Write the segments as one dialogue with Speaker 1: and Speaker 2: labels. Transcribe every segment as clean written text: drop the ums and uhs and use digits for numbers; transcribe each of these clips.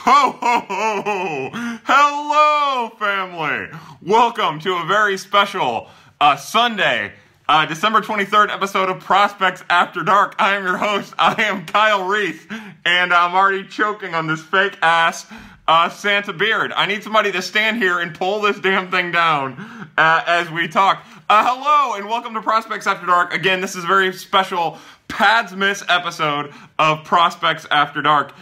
Speaker 1: Ho, ho, ho, ho! Hello, family! Welcome to a very special Sunday, December 23rd episode of Prospects After Dark. I am your host. I am Kyle Reese, and I'm already choking on this fake-ass Santa beard. I need somebody to stand here and pull this damn thing down as we talk. Hello, and welcome to Prospects After Dark. Again, this is a very special Pads Miss episode of Prospects After Dark.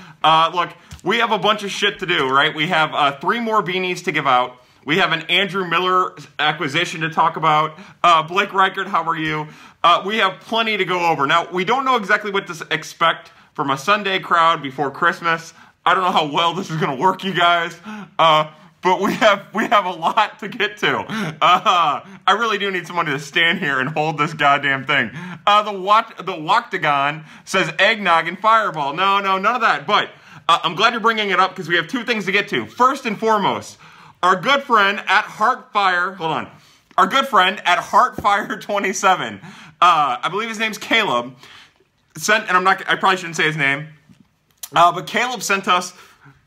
Speaker 1: Look, we have a bunch of shit to do, right? We have 3 more beanies to give out. We have an Andrew Miller acquisition to talk about. Blake Reichert, how are you? We have plenty to go over. Now, we don't know exactly what to expect from a Sunday crowd before Christmas. I don't know how well this is going to work, you guys. But we have a lot to get to. I really do need somebody to stand here and hold this goddamn thing. The Woctagon says eggnog and fireball. No, none of that. But I'm glad you're bringing it up because we have 2 things to get to. First and foremost, our good friend at Heartfire, our good friend at Heartfire27, I believe his name's Caleb, I probably shouldn't say his name, but Caleb sent us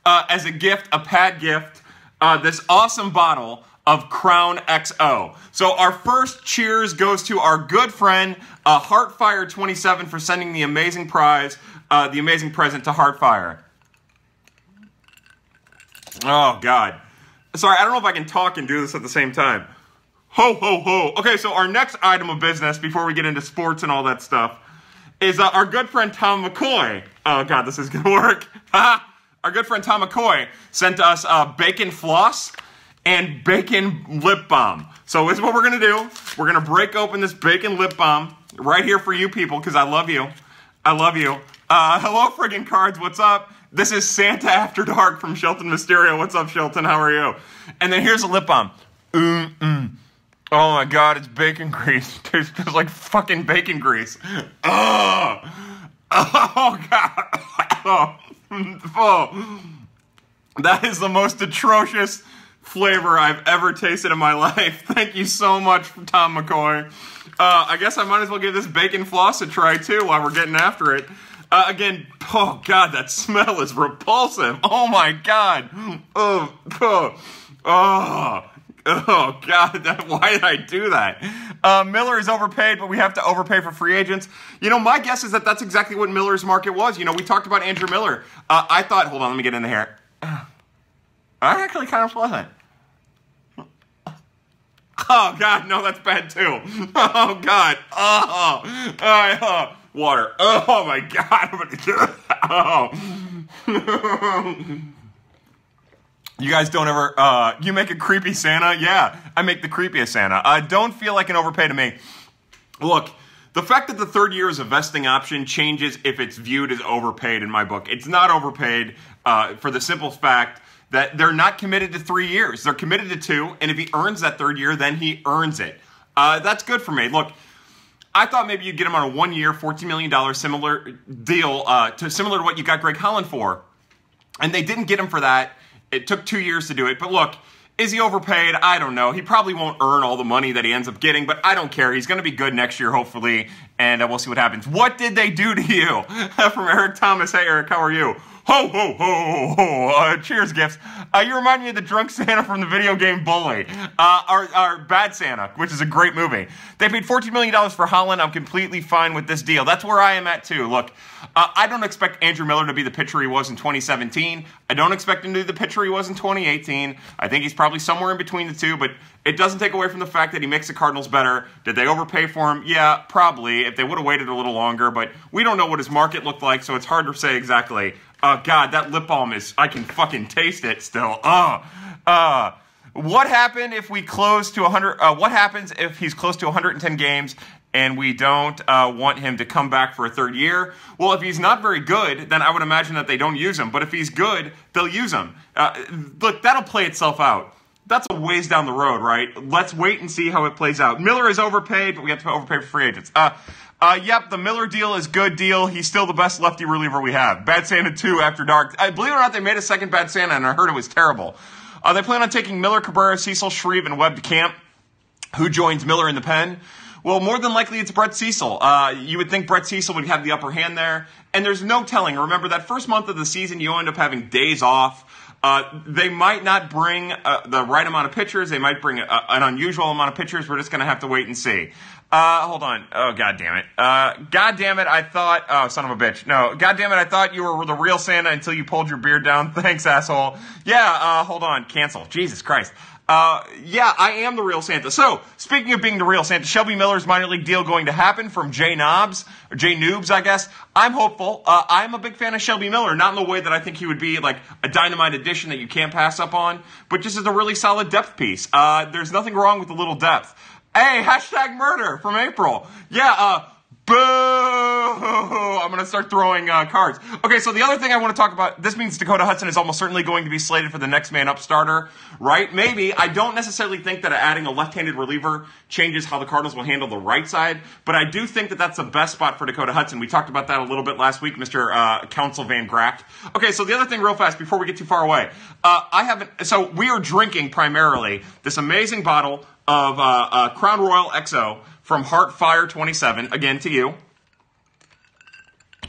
Speaker 1: as a gift, a pad gift, this awesome bottle of Crown XO. So our first cheers goes to our good friend Heartfire27 for sending the amazing prize, the amazing present to Heartfire. Oh, God. Sorry, I don't know if I can talk and do this at the same time. Ho, ho, ho. Okay, so our next item of business, before we get into sports and all that stuff, is our good friend Tom McCoy. Oh, God, this is going to work. Our good friend Tom McCoy sent us bacon floss and bacon lip balm. So this is what we're going to do. We're going to break open this bacon lip balm right here for you people, because I love you. I love you. Hello, friggin' cards. What's up? This is Santa After Dark from Shelton Mysterio. What's up, Shelton? How are you? And then here's a lip balm. Oh my God, it's bacon grease. It tastes just like fucking bacon grease. Oh God. Oh. That is the most atrocious flavor I've ever tasted in my life. Thank you so much, Tom McCoy. I guess I might as well give this bacon floss a try too while we're getting after it. Again, oh God, that smell is repulsive. Oh my God. Oh God, why did I do that? Miller is overpaid, but we have to overpay for free agents. You know, my guess is that that's exactly what Miller's market was. You know, we talked about Andrew Miller. I thought, hold on, let me get in the hair. I'm actually kind of pleasant. Oh God, no, that's bad too. Oh God. Water. Oh my God, I'm gonna do it. Oh. You guys don't ever, you make a creepy Santa? Yeah, I make the creepiest Santa. Don't feel like an overpay to me. Look, the fact that the 3rd year is a vesting option changes if it's viewed as overpaid in my book. It's not overpaid for the simple fact that they're not committed to 3 years. They're committed to 2, and if he earns that 3rd year, then he earns it. That's good for me. Look, I thought maybe you'd get him on a 1-year, $14 million similar deal, similar to what you got Greg Holland for, and they didn't get him for that. It took 2 years to do it, but look, is he overpaid? I don't know. He probably won't earn all the money that he ends up getting, but I don't care. He's going to be good next year, hopefully, and we'll see what happens. What did they do to you? From Eric Thomas. Hey, Eric, how are you? Ho, ho, ho, ho. Cheers, gifts. You remind me of the drunk Santa from the video game Bully. Our Bad Santa, which is a great movie. They paid $14 million for Holland. I'm completely fine with this deal. That's where I am at, too. Look, I don't expect Andrew Miller to be the pitcher he was in 2017. I don't expect him to be the pitcher he was in 2018. I think he's probably somewhere in between the two, but it doesn't take away from the fact that he makes the Cardinals better. Did they overpay for him? Yeah, probably, if they would have waited a little longer, but we don't know what his market looked like, so it's hard to say exactly. God, that lip balm is, I can fucking taste it still. What happened if we close to 100, what happens if he's close to 110 games and we don't want him to come back for a 3rd year? Well, if he's not very good, then I would imagine that they don't use him. But if he's good, they'll use him. Look, that'll play itself out. That's a ways down the road, right? Let's wait and see how it plays out. Miller is overpaid, but we have to overpay for free agents. Yep, the Miller deal is good deal. He's still the best lefty reliever we have. Bad Santa 2 After Dark. Believe it or not, they made a second Bad Santa, and I heard it was terrible. They plan on taking Miller, Cabrera, Cecil, Shreve, and Webb to camp. Who joins Miller in the pen? Well, more than likely it's Brett Cecil. You would think Brett Cecil would have the upper hand there, and there's no telling. Remember, that first month of the season, you end up having days off. They might not bring the right amount of pitchers. They might bring an unusual amount of pitchers. We're just going to have to wait and see. Hold on. Oh, God damn it. God damn it, I thought... Oh, son of a bitch. No, God damn it, I thought you were the real Santa until you pulled your beard down. Thanks, asshole. Yeah, hold on. Cancel. Jesus Christ. Yeah, I am the real Santa. So, speaking of being the real Santa, Shelby Miller's minor league deal going to happen from Jay Noobs, I guess. I'm hopeful. I'm a big fan of Shelby Miller, not in the way that I think he would be like a dynamite addition that you can't pass up on, but just as a really solid depth piece. There's nothing wrong with a little depth. Hey, hashtag murder from April. Yeah, boo! I'm going to start throwing cards. Okay, so the other thing I want to talk about, this means Dakota Hudson is almost certainly going to be slated for the next man up starter, right? Maybe. I don't necessarily think that adding a left-handed reliever changes how the Cardinals will handle the right side, but I do think that that's the best spot for Dakota Hudson. We talked about that a little bit last week, Mr. Council Van Graft. Okay, so the other thing real fast before we get too far away. So we are drinking primarily this amazing bottle of Crown Royal XO from Heartfire 27, again to you.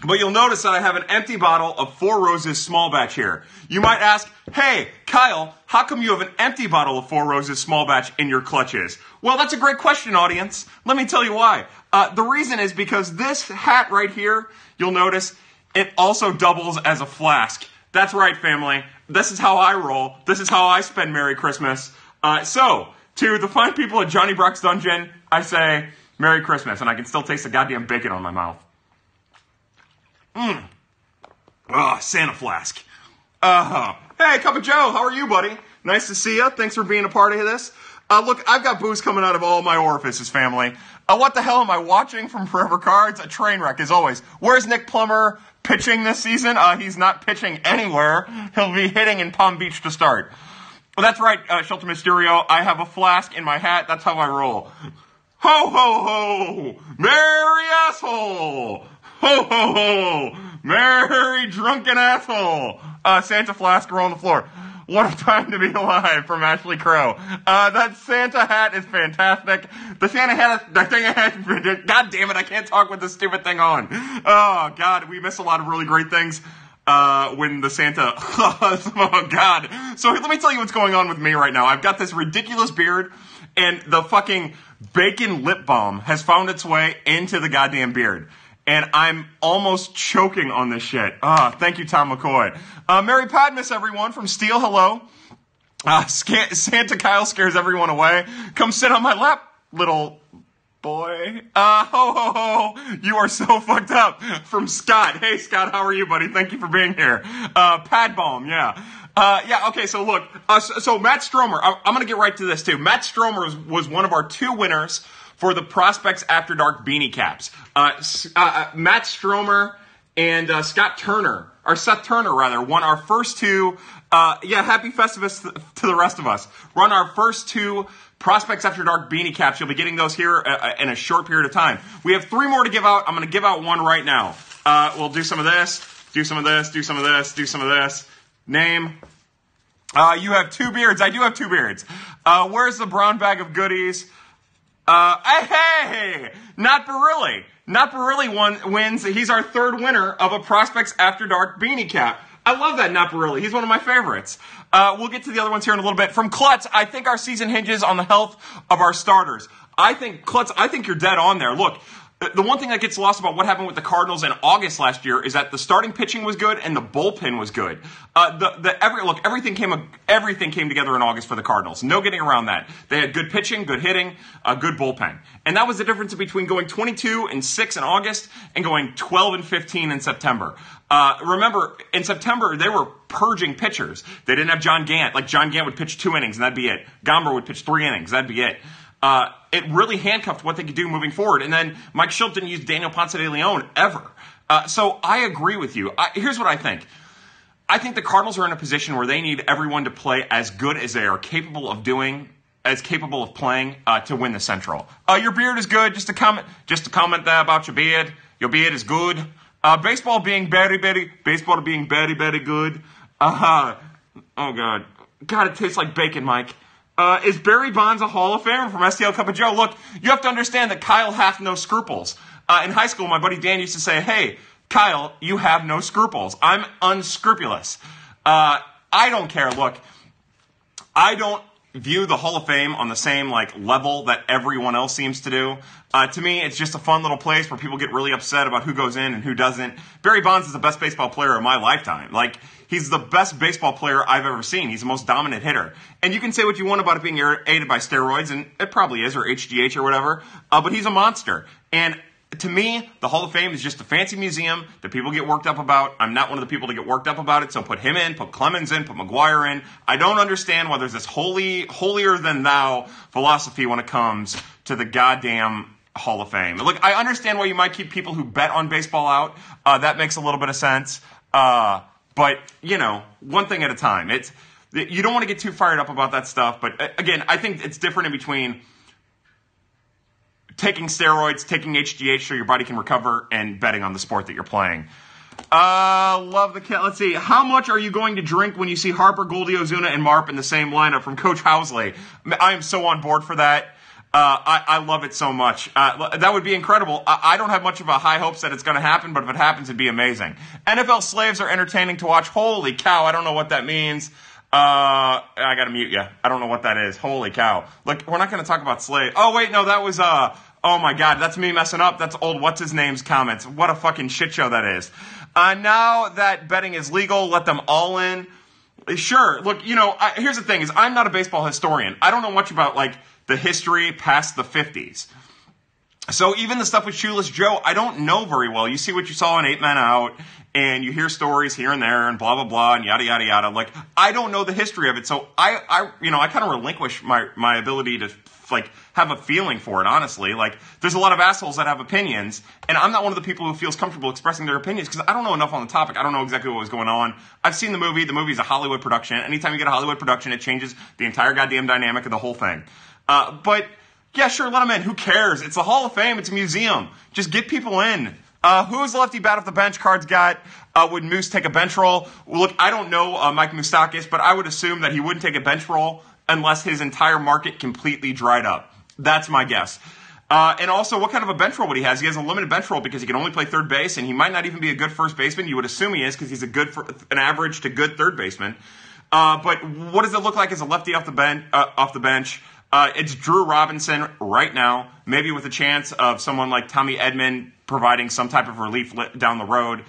Speaker 1: But you'll notice that I have an empty bottle of Four Roses small batch here. You might ask, hey, Kyle, how come you have an empty bottle of Four Roses small batch in your clutches? Well, that's a great question, audience. Let me tell you why. The reason is because this hat right here, you'll notice, it also doubles as a flask. That's right, family. This is how I roll. This is how I spend Merry Christmas. So, to the fine people at Johnny Brock's Dungeon, I say, Merry Christmas, and I can still taste the goddamn bacon on my mouth. Santa flask. Hey, Cup of Joe, how are you, buddy? Nice to see you. Thanks for being a part of this. Look, I've got booze coming out of all my orifices, family. What the hell am I watching from Forever Cards? A train wreck, as always. Where's Nick Plummer pitching this season? He's not pitching anywhere. He'll be hitting in Palm Beach to start. Well, that's right, Shelter Mysterio. I have a flask in my hat. That's how I roll. Ho, ho, ho! Merry asshole! Ho, ho, ho! Merry drunken asshole! Santa flask roll on the floor. What a time to be alive from Ashley Crow. That Santa hat is fantastic. The Santa hat, God damn it, I can't talk with this stupid thing on. Oh, God, we miss a lot of really great things. When the Santa, oh God. So let me tell you what's going on with me right now. I've got this ridiculous beard, and the fucking bacon lip balm has found its way into the goddamn beard. And I'm almost choking on this shit. Thank you, Tom McCoy. Merry Padmas, everyone, from Steel, hello. Santa Kyle scares everyone away. Come sit on my lap, little boy. Ho, ho, ho. You are so fucked up. From Scott. Hey, Scott, how are you, buddy? Thank you for being here. Pad Balm, yeah. Okay, so look. So Matt Stromer, I'm going to get right to this, too. Matt Stromer was one of our two winners for the Prospects After Dark beanie caps. Matt Stromer and Seth Turner, rather, won our first two. Happy Festivus to the rest of us. Run our first two Prospects After Dark beanie caps. You'll be getting those here in a short period of time. We have 3 more to give out. I'm going to give out one right now. We'll do some of this, do some of this, do some of this, do some of this. Name. You have 2 beards. I do have 2 beards. Where's the brown bag of goodies? Hey! Not Barilli. Not Barilli wins. He's our 3rd winner of a Prospects After Dark beanie cap. I love that Not Barilli. He's one of my favorites. We'll get to the other ones here in a little bit. From Klutz, I think our season hinges on the health of our starters. Klutz, I think you're dead on there. Look, the one thing that gets lost about what happened with the Cardinals in August last year is that the starting pitching was good and the bullpen was good. Everything came together in August for the Cardinals. No getting around that. They had good pitching, good hitting, a good bullpen. And that was the difference between going 22-6 in August and going 12-15 in September. Remember, in September, they were purging pitchers. They didn't have John Gant. Like, John Gant would pitch 2 innings, and that'd be it. Gomber would pitch 3 innings, that'd be it. It really handcuffed what they could do moving forward. And then Mike Shildt didn't use Daniel Ponce de Leon ever. So I agree with you. Here's what I think. I think the Cardinals are in a position where they need everyone to play as good as they are capable of doing, as capable of playing to win the Central. Your beard is good. Just a comment there about your beard. Your beard is good. Baseball being very, very good. Oh God, it tastes like bacon, Mike. Is Barry Bonds a Hall of Famer from STL Cup of Joe? Look, you have to understand that Kyle hath no scruples. In high school, my buddy Dan used to say, hey, Kyle, you have no scruples. I'm unscrupulous. I don't care. Look, I don't view the Hall of Fame on the same level that everyone else seems to do. To me, it's just a fun little place where people get really upset about who goes in and who doesn't. Barry Bonds is the best baseball player of my lifetime. He's the best baseball player I've ever seen. He's the most dominant hitter. And you can say what you want about it being aided by steroids, and it probably is, or HGH or whatever, but he's a monster. And to me, the Hall of Fame is just a fancy museum that people get worked up about. I'm not one of the people to get worked up about it, so put him in, put Clemens in, put McGuire in. I don't understand why there's this holier-than-thou philosophy when it comes to the goddamn Hall of Fame. Look, I understand why you might keep people who bet on baseball out. That makes a little bit of sense. But, one thing at a time. You don't want to get too fired up about that stuff. But, again, I think it's different in between taking steroids, taking HGH so your body can recover, and betting on the sport that you're playing. Love the cat. Let's see. How much are you going to drink when you see Harper, Goldie, Ozuna, and Marp in the same lineup from Coach Housley? I am so on board for that. I love it so much. That would be incredible. I don't have much of a high hopes that it's going to happen, but if it happens, it'd be amazing. NFL slaves are entertaining to watch. Holy cow, I don't know what that means. I got to mute you. I don't know what that is. Holy cow. Look, we're not going to talk about slaves. Oh, wait, no, that was, oh my God, that's me messing up. That's old what's-his-name's comments. What a fucking shit show that is. Now that betting is legal, let them all in. Sure. Look, here's the thing is I'm not a baseball historian. I don't know much about, the history past the 50s. So even the stuff with Shoeless Joe, I don't know very well. You see what you saw in 8 Men Out, and you hear stories here and there, and blah, blah, blah, and yada, yada, yada. I don't know the history of it, so I kind of relinquish my ability to, have a feeling for it, honestly. There's a lot of assholes that have opinions, and I'm not one of the people who feels comfortable expressing their opinions, because I don't know enough on the topic. I don't know exactly what was going on. I've seen the movie. The movie's a Hollywood production. Anytime you get a Hollywood production, it changes the entire goddamn dynamic of the whole thing. But, yeah, sure, let them in. Who cares? It's the Hall of Fame. It's a museum. Just get people in. Who's the lefty bat off the bench cards got? Would Moose take a bench roll? Well, look, I don't know Mike Moustakis, but I would assume that he wouldn't take a bench roll unless his entire market completely dried up. That's my guess. And also, what kind of a bench roll would he have? He has a limited bench roll because he can only play third base, and he might not even be a good first baseman. You would assume he is because he's an average to good third baseman. But what does it look like as a lefty off the bench? It's Drew Robinson right now, maybe with a chance of someone like Tommy Edman providing some type of relief down the road.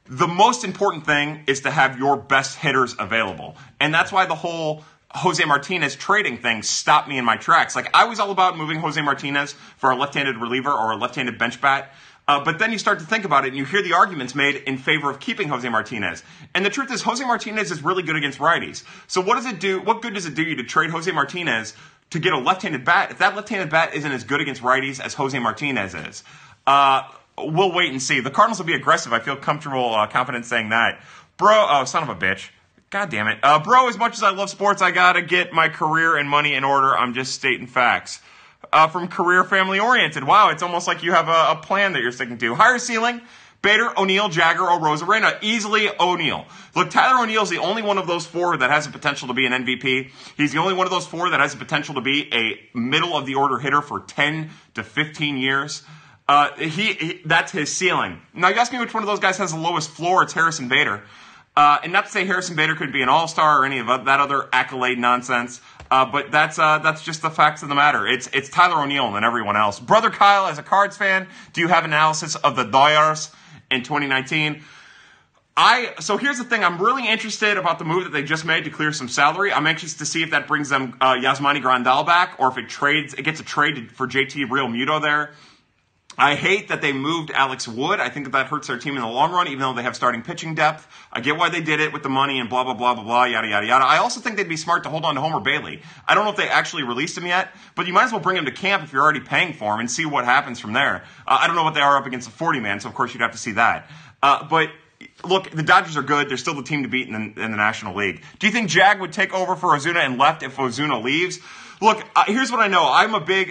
Speaker 1: The most important thing is to have your best hitters available. And that's why the whole Jose Martinez trading thing stopped me in my tracks. I was all about moving Jose Martinez for a left-handed reliever or a left-handed bench bat. But then you start to think about it, and you hear the arguments made in favor of keeping Jose Martinez. And the truth is, Jose Martinez is really good against righties. So what does it do? What good does it do you to trade Jose Martinez to get a left-handed bat if that left-handed bat isn't as good against righties as Jose Martinez is? We'll wait and see. The Cardinals will be aggressive. I feel confident saying that. Bro, son of a bitch. God damn it. Bro, as much as I love sports, I gotta get my career and money in order. I'm just stating facts. From Career Family Oriented. Wow, it's almost like you have a plan that you're sticking to. Higher ceiling, Bader, O'Neal, Jagger, or Rosarena. Easily O'Neal. Look, Tyler O'Neal's the only one of those four that has the potential to be an MVP. He's the only one of those four that has the potential to be a middle-of-the-order hitter for 10 to 15 years. That's his ceiling. Now, you ask me which one of those guys has the lowest floor, it's Harrison Bader. And not to say Harrison Bader could be an all-star or any of that other accolade nonsense, but that's just the facts of the matter. It's Tyler O'Neill and everyone else. Brother Kyle, as a Cards fan, do you have analysis of the Dodgers in 2019? So here's the thing. I'm really interested about the move that they just made to clear some salary. I'm anxious to see if that brings them Yasmani Grandal back, or if it gets a trade for JT Realmuto there. I hate that they moved Alex Wood. I think that hurts their team in the long run, even though they have starting pitching depth. I get why they did it with the money and blah, blah, blah, blah, blah, yada, yada, yada. I also think they'd be smart to hold on to Homer Bailey. I don't know if they actually released him yet, but you might as well bring him to camp if you're already paying for him and see what happens from there. I don't know what they are up against a 40-man, so of course you'd have to see that. But look, the Dodgers are good. They're still the team to beat in the National League. Do you think Jag would take over for Ozuna and left if Ozuna leaves? Look, here's what I know.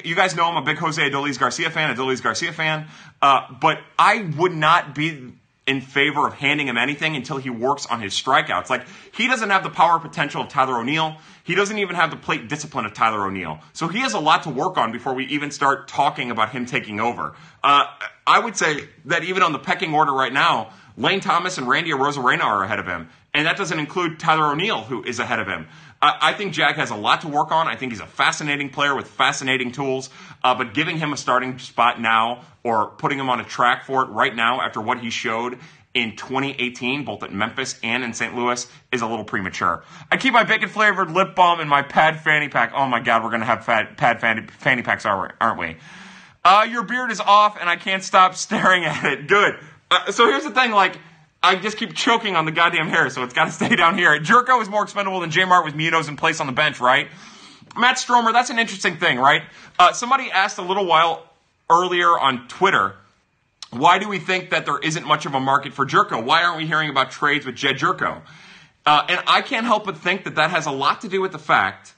Speaker 1: You guys know I'm a big Jose Adolis Garcia fan, but I would not be in favor of handing him anything until he works on his strikeouts. Like, he doesn't have the power potential of Tyler O'Neill. He doesn't even have the plate discipline of Tyler O'Neill. So he has a lot to work on before we even start talking about him taking over. I would say that even on the pecking order right now, Lane Thomas and Randy Arozarena are ahead of him. And that doesn't include Tyler O'Neill, who is ahead of him. I think Jag has a lot to work on. I think he's a fascinating player with fascinating tools. But giving him a starting spot now or putting him on a track for it right now after what he showed in 2018, both at Memphis and in St. Louis, is a little premature. I keep my bacon-flavored lip balm in my pad fanny pack. Oh, my God, we're going to have pad fanny packs, aren't we? Your beard is off, and I can't stop staring at it. Good. So here's the thing, like, I just keep choking on the goddamn hair, so it's got to stay down here. Jerko is more expendable than J-Mart with Munoz in place on the bench, right? Matt Stromer, that's an interesting thing, right? Somebody asked a little while earlier on Twitter, why do we think that there isn't much of a market for Jerko? Why aren't we hearing about trades with Jed Jerko? And I can't help but think that that has a lot to do with the fact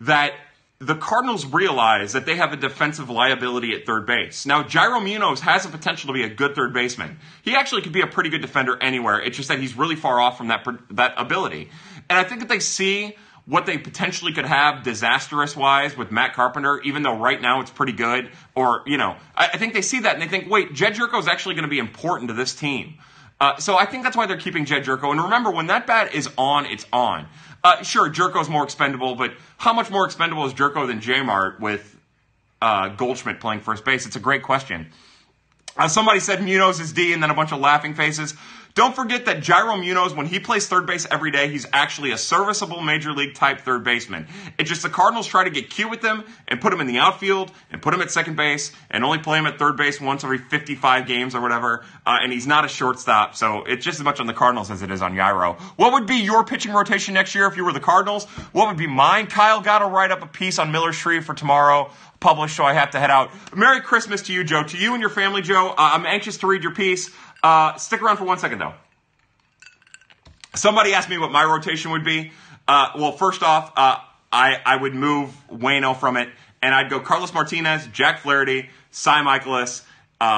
Speaker 1: that the Cardinals realize that they have a defensive liability at third base. Now, Jairo Munoz has the potential to be a good third baseman. He actually could be a pretty good defender anywhere. It's just that he's really far off from that ability. And I think that they see what they potentially could have disastrous-wise with Matt Carpenter, even though right now it's pretty good. Or, you know, I think they see that and they think, wait, Jed Jerko is actually going to be important to this team. So I think that's why they're keeping Jed Jerko. And remember, when that bat is on, it's on. Sure, Jerko's more expendable, but how much more expendable is Jerko than J-Mart with Goldschmidt playing first base? It's a great question. Somebody said Munoz is D, and then a bunch of laughing faces. Don't forget that Jairo Munoz, when he plays third base every day, he's actually a serviceable major league type third baseman. It's just the Cardinals try to get cute with him and put him in the outfield and put him at second base and only play him at third base once every 55 games or whatever. And he's not a shortstop, so it's just as much on the Cardinals as it is on Jairo. What would be your pitching rotation next year if you were the Cardinals? What would be mine? Kyle got to write up a piece on Miller Shreve for tomorrow, published, so I have to head out. Merry Christmas to you, Joe. To you and your family, Joe. I'm anxious to read your piece. Stick around for 1 second, though. Somebody asked me what my rotation would be. Well, first off, I would move Waino from it, and I'd go Carlos Martinez, Jack Flaherty, Cy Michaelis, Michael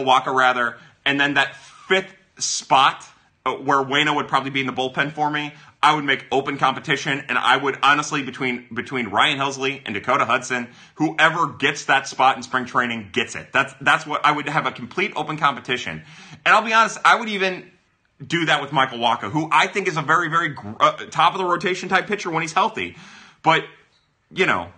Speaker 1: Wacha, rather, and then that fifth spot where Waino would probably be in the bullpen for me, I would make open competition, and I would honestly, between Ryan Helsley and Dakota Hudson, whoever gets that spot in spring training gets it. That's what I would have, a complete open competition. And I'll be honest, I would even do that with Michael Wacha, who I think is a very, very top of the rotation type pitcher when he's healthy. But, you know,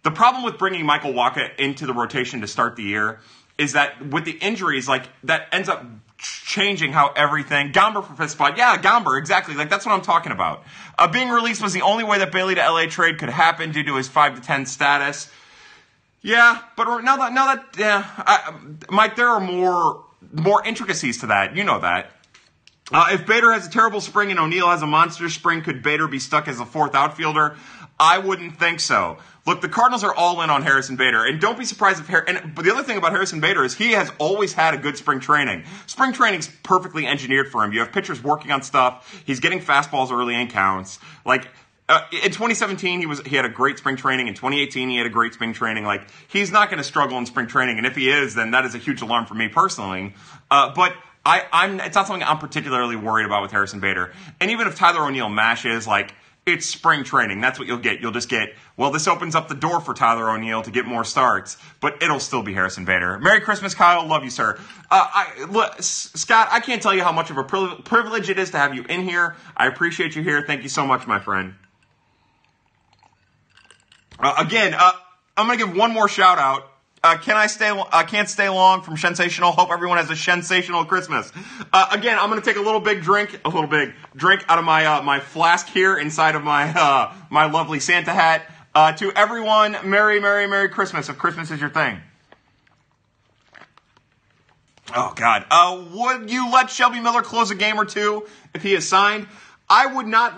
Speaker 1: the problem with bringing Michael Wacha into the rotation to start the year is that with the injuries, like, that ends up changing how everything. Gomber for fifth spot. Yeah, Gomber, exactly. Like, that's what I'm talking about. Being released was the only way that Bailey to LA trade could happen due to his 5-10 status. Yeah, but Mike, there are more intricacies to that. You know that. If Bader has a terrible spring and O'Neill has a monster spring, could Bader be stuck as a fourth outfielder? I wouldn't think so. Look, the Cardinals are all in on Harrison Bader, and don't be surprised if but the other thing about Harrison Bader is he has always had a good spring training. Spring training's perfectly engineered for him. You have pitchers working on stuff. He's getting fastballs early in counts. Like, in 2017, he had a great spring training. In 2018, he had a great spring training. Like, he's not going to struggle in spring training, and if he is, then that is a huge alarm for me personally. But it's not something I'm particularly worried about with Harrison Bader. And even if Tyler O'Neill mashes, like, it's spring training. That's what you'll get. You'll just get, well, this opens up the door for Tyler O'Neill to get more starts, but it'll still be Harrison Bader. Merry Christmas, Kyle. Love you, sir. Scott, I can't tell you how much of a privilege it is to have you in here. I appreciate you here. Thank you so much, my friend. Again, I'm going to give one more shout out. I can't stay long from Sensational. Hope everyone has a sensational Christmas. Again, I'm going to take a little big drink out of my flask here inside of my my lovely Santa hat. To everyone, Merry, Merry, Merry Christmas, if Christmas is your thing. Oh, God. Would you let Shelby Miller close a game or two if he is signed? I would not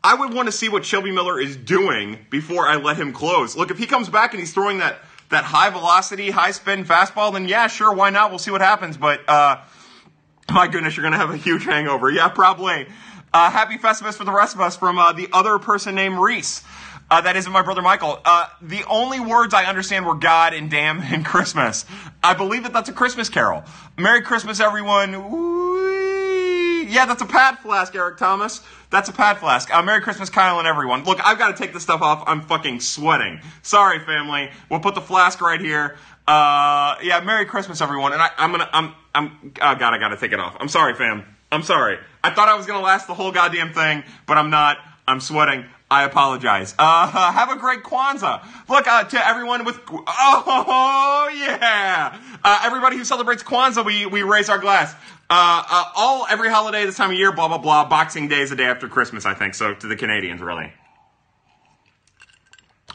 Speaker 1: I would want to see what Shelby Miller is doing before I let him close. Look, if he comes back and he's throwing that high velocity, high spin fastball, then yeah, sure, why not? We'll see what happens. But my goodness, you're going to have a huge hangover. Yeah, probably. Happy Festivus for the rest of us from the other person named Reese. That isn't my brother Michael. The only words I understand were God and damn and Christmas. I believe that that's a Christmas carol. Merry Christmas, everyone. Whee! Yeah, that's a pad flask, Eric Thomas. That's a pad flask. Merry Christmas, Kyle and everyone. Look, I've got to take this stuff off. I'm fucking sweating. Sorry, family. We'll put the flask right here. Yeah, Merry Christmas, everyone. And oh God, I got to take it off. I'm sorry, fam. I'm sorry. I thought I was going to last the whole goddamn thing, but I'm not. I'm sweating. I apologize. Have a great Kwanzaa. Look, to everyone with, oh, yeah. Everybody who celebrates Kwanzaa, we raise our glass. Every holiday this time of year, blah, blah, blah. Boxing Day is the day after Christmas, I think. So, to the Canadians, really.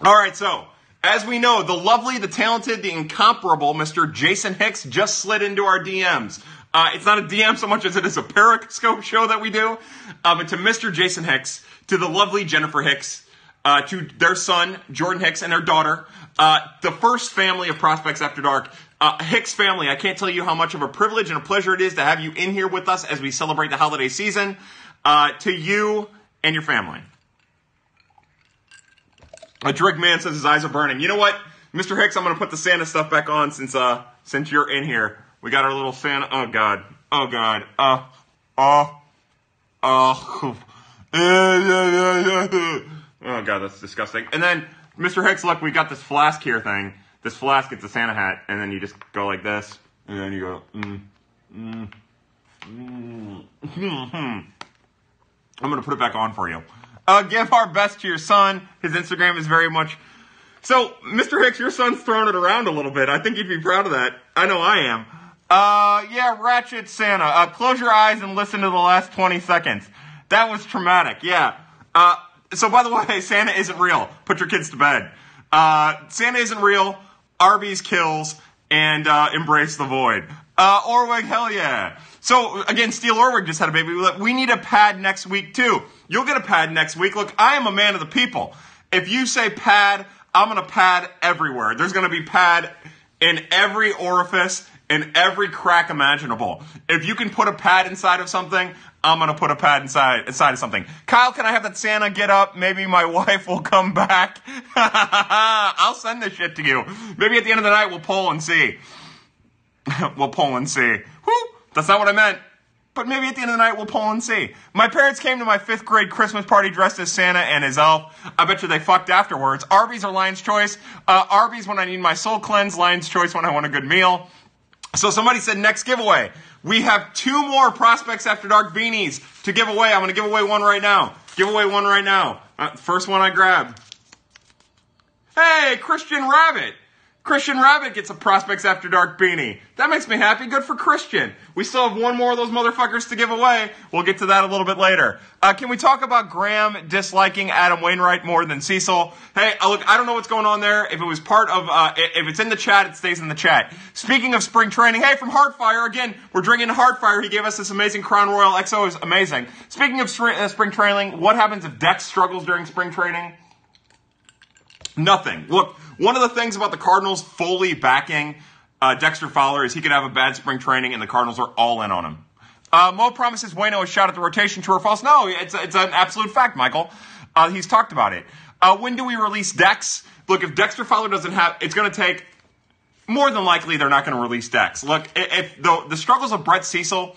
Speaker 1: All right, so, as we know, the lovely, the talented, the incomparable Mr. Jason Hicks just slid into our DMs. It's not a DM so much as it is a Periscope show that we do. But to Mr. Jason Hicks, to the lovely Jennifer Hicks, to their son, Jordan Hicks, and their daughter, the first family of Prospects After Dark, Hicks family, I can't tell you how much of a privilege and a pleasure it is to have you in here with us as we celebrate the holiday season. To you and your family. A Drake man says his eyes are burning. You know what, Mr. Hicks, I'm going to put the Santa stuff back on since you're in here. We got our little Santa. Oh, God. Oh, God. Oh, God, that's disgusting. And then, Mr. Hicks, look, we got this flask here thing. This flask, it's a Santa hat. And then you just go like this. And then you go, I'm going to put it back on for you. Give our best to your son. His Instagram is very much... So, Mr. Hicks, your son's throwing it around a little bit. I think you'd be proud of that. I know I am. Yeah, Ratchet Santa. Close your eyes and listen to the last 20 seconds. That was traumatic, yeah. So by the way, Santa isn't real. Put your kids to bed. Santa isn't real. Arby's kills. And, embrace the void. Orwig, hell yeah. So, again, Steel Orwig just had a baby. We need a pad next week, too. You'll get a pad next week. Look, I am a man of the people. If you say pad, I'm going to pad everywhere. There's going to be pad in every orifice, in every crack imaginable. If you can put a pad inside of something, I'm going to put a pad inside of something. Kyle, can I have that Santa get up? Maybe my wife will come back. I'll send this shit to you. Maybe at the end of the night, we'll poll and see. We'll poll and see. Whew, that's not what I meant. But maybe at the end of the night, we'll poll and see. My parents came to my 5th grade Christmas party dressed as Santa and his elf. I bet you they fucked afterwards. Arby's are Lion's Choice. Arby's when I need my soul cleanse. Lion's Choice when I want a good meal. So somebody said next giveaway. We have 2 more Prospects After Dark beanies to give away. I'm going to give away one right now. Give away one right now. First one I grab. Hey, Christian Rabbit. Christian Rabbit gets a Prospects After Dark beanie. That makes me happy. Good for Christian. We still have 1 more of those motherfuckers to give away. We'll get to that a little bit later. Can we talk about Graham disliking Adam Wainwright more than Cecil? Hey, look, I don't know what's going on there. If it was part of, if it's in the chat, it stays in the chat. Speaking of spring training, hey, from Heartfire, again, we're drinking Heartfire. He gave us this amazing Crown Royal XO. Is amazing. Speaking of spring training, what happens if Dex struggles during spring training? Nothing. Look, one of the things about the Cardinals fully backing Dexter Fowler is he could have a bad spring training and the Cardinals are all in on him. Mo promises Waino a shot at the rotation. True or false? No, it's an absolute fact, Michael. He's talked about it. When do we release Dex? Look, if Dexter Fowler doesn't have, it's going to take, more than likely they're not going to release Dex. Look, if the struggles of Brett Cecil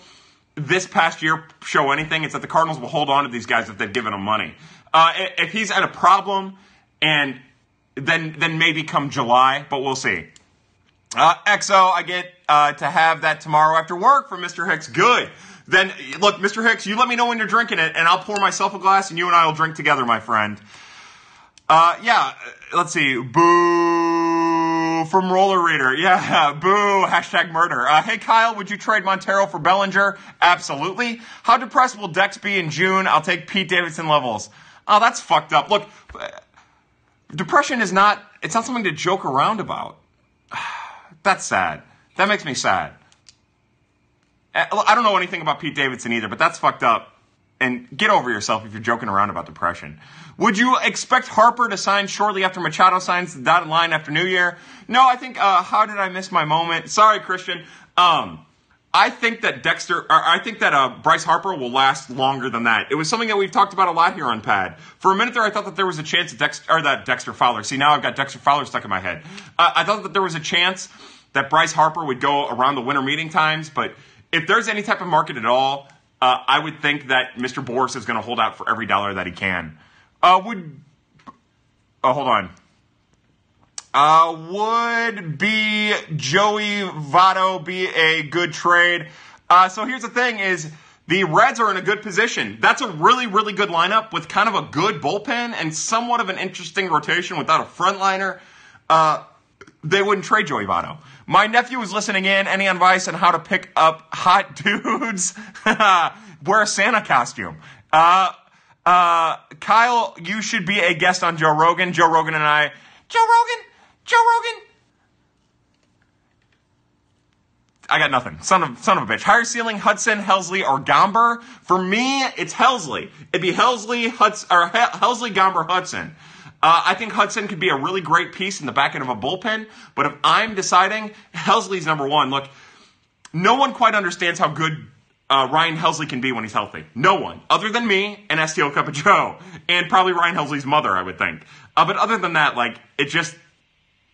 Speaker 1: this past year show anything, it's that the Cardinals will hold on to these guys if they've given them money. If he's at a problem and then maybe come July, but we'll see. XO, I get to have that tomorrow after work from Mr. Hicks. Good. Then, look, Mr. Hicks, you let me know when you're drinking it, and I'll pour myself a glass, and you and I will drink together, my friend. Yeah, let's see. Boo from Roller Reader. Yeah, boo, hashtag murder. Hey, Kyle, would you trade Montero for Bellinger? Absolutely. How depressed will Dex be in June? I'll take Pete Davidson levels. Oh, that's fucked up. Look, depression is not, it's not something to joke around about. That's sad. That makes me sad. I don't know anything about Pete Davidson either, but that's fucked up. And get over yourself if you're joking around about depression. Would you expect Harper to sign shortly after Machado signs the dotted line after New Year? No, I think, how did I miss my moment? Sorry, Christian. I I think that Bryce Harper will last longer than that. It was something that we've talked about a lot here on Pad. For a minute there, I thought that there was a chance that Dexter Fowler. See, now I've got Dexter Fowler stuck in my head. I thought that there was a chance that Bryce Harper would go around the winter meeting times, but if there's any type of market at all, I would think that Mr. Boris is going to hold out for every dollar that he can. Hold on. Would be Joey Votto be a good trade? So here's the thing is the Reds are in a good position. That's a really, really good lineup with kind of a good bullpen and somewhat of an interesting rotation without a frontliner. They wouldn't trade Joey Votto. My nephew was listening in. Any advice on how to pick up hot dudes? Wear a Santa costume. Kyle, you should be a guest on Joe Rogan. Joe Rogan. I got nothing. Son of a bitch. Higher ceiling, Hudson, Helsley, or Gomber. For me, it's Helsley. It'd be Helsley, Gomber, Hudson. I think Hudson could be a really great piece in the back end of a bullpen. But if I'm deciding, Helsley's number one. Look, no one quite understands how good Ryan Helsley can be when he's healthy. No one. Other than me and STL Cup of Joe. And probably Ryan Helsley's mother, I would think. But other than that,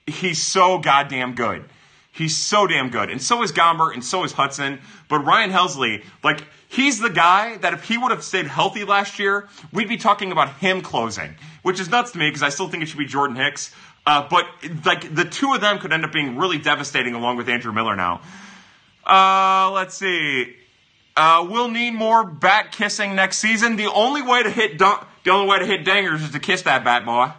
Speaker 1: he's so goddamn good. He's so damn good. And so is Gomber, and so is Hudson. But Ryan Helsley, he's the guy that if he would have stayed healthy last year, we'd be talking about him closing. Which is nuts to me, because I still think it should be Jordan Hicks. But the two of them could end up being really devastating along with Andrew Miller now. Let's see. We'll need more bat kissing next season. The only way to hit dangers is to kiss that bat, boy.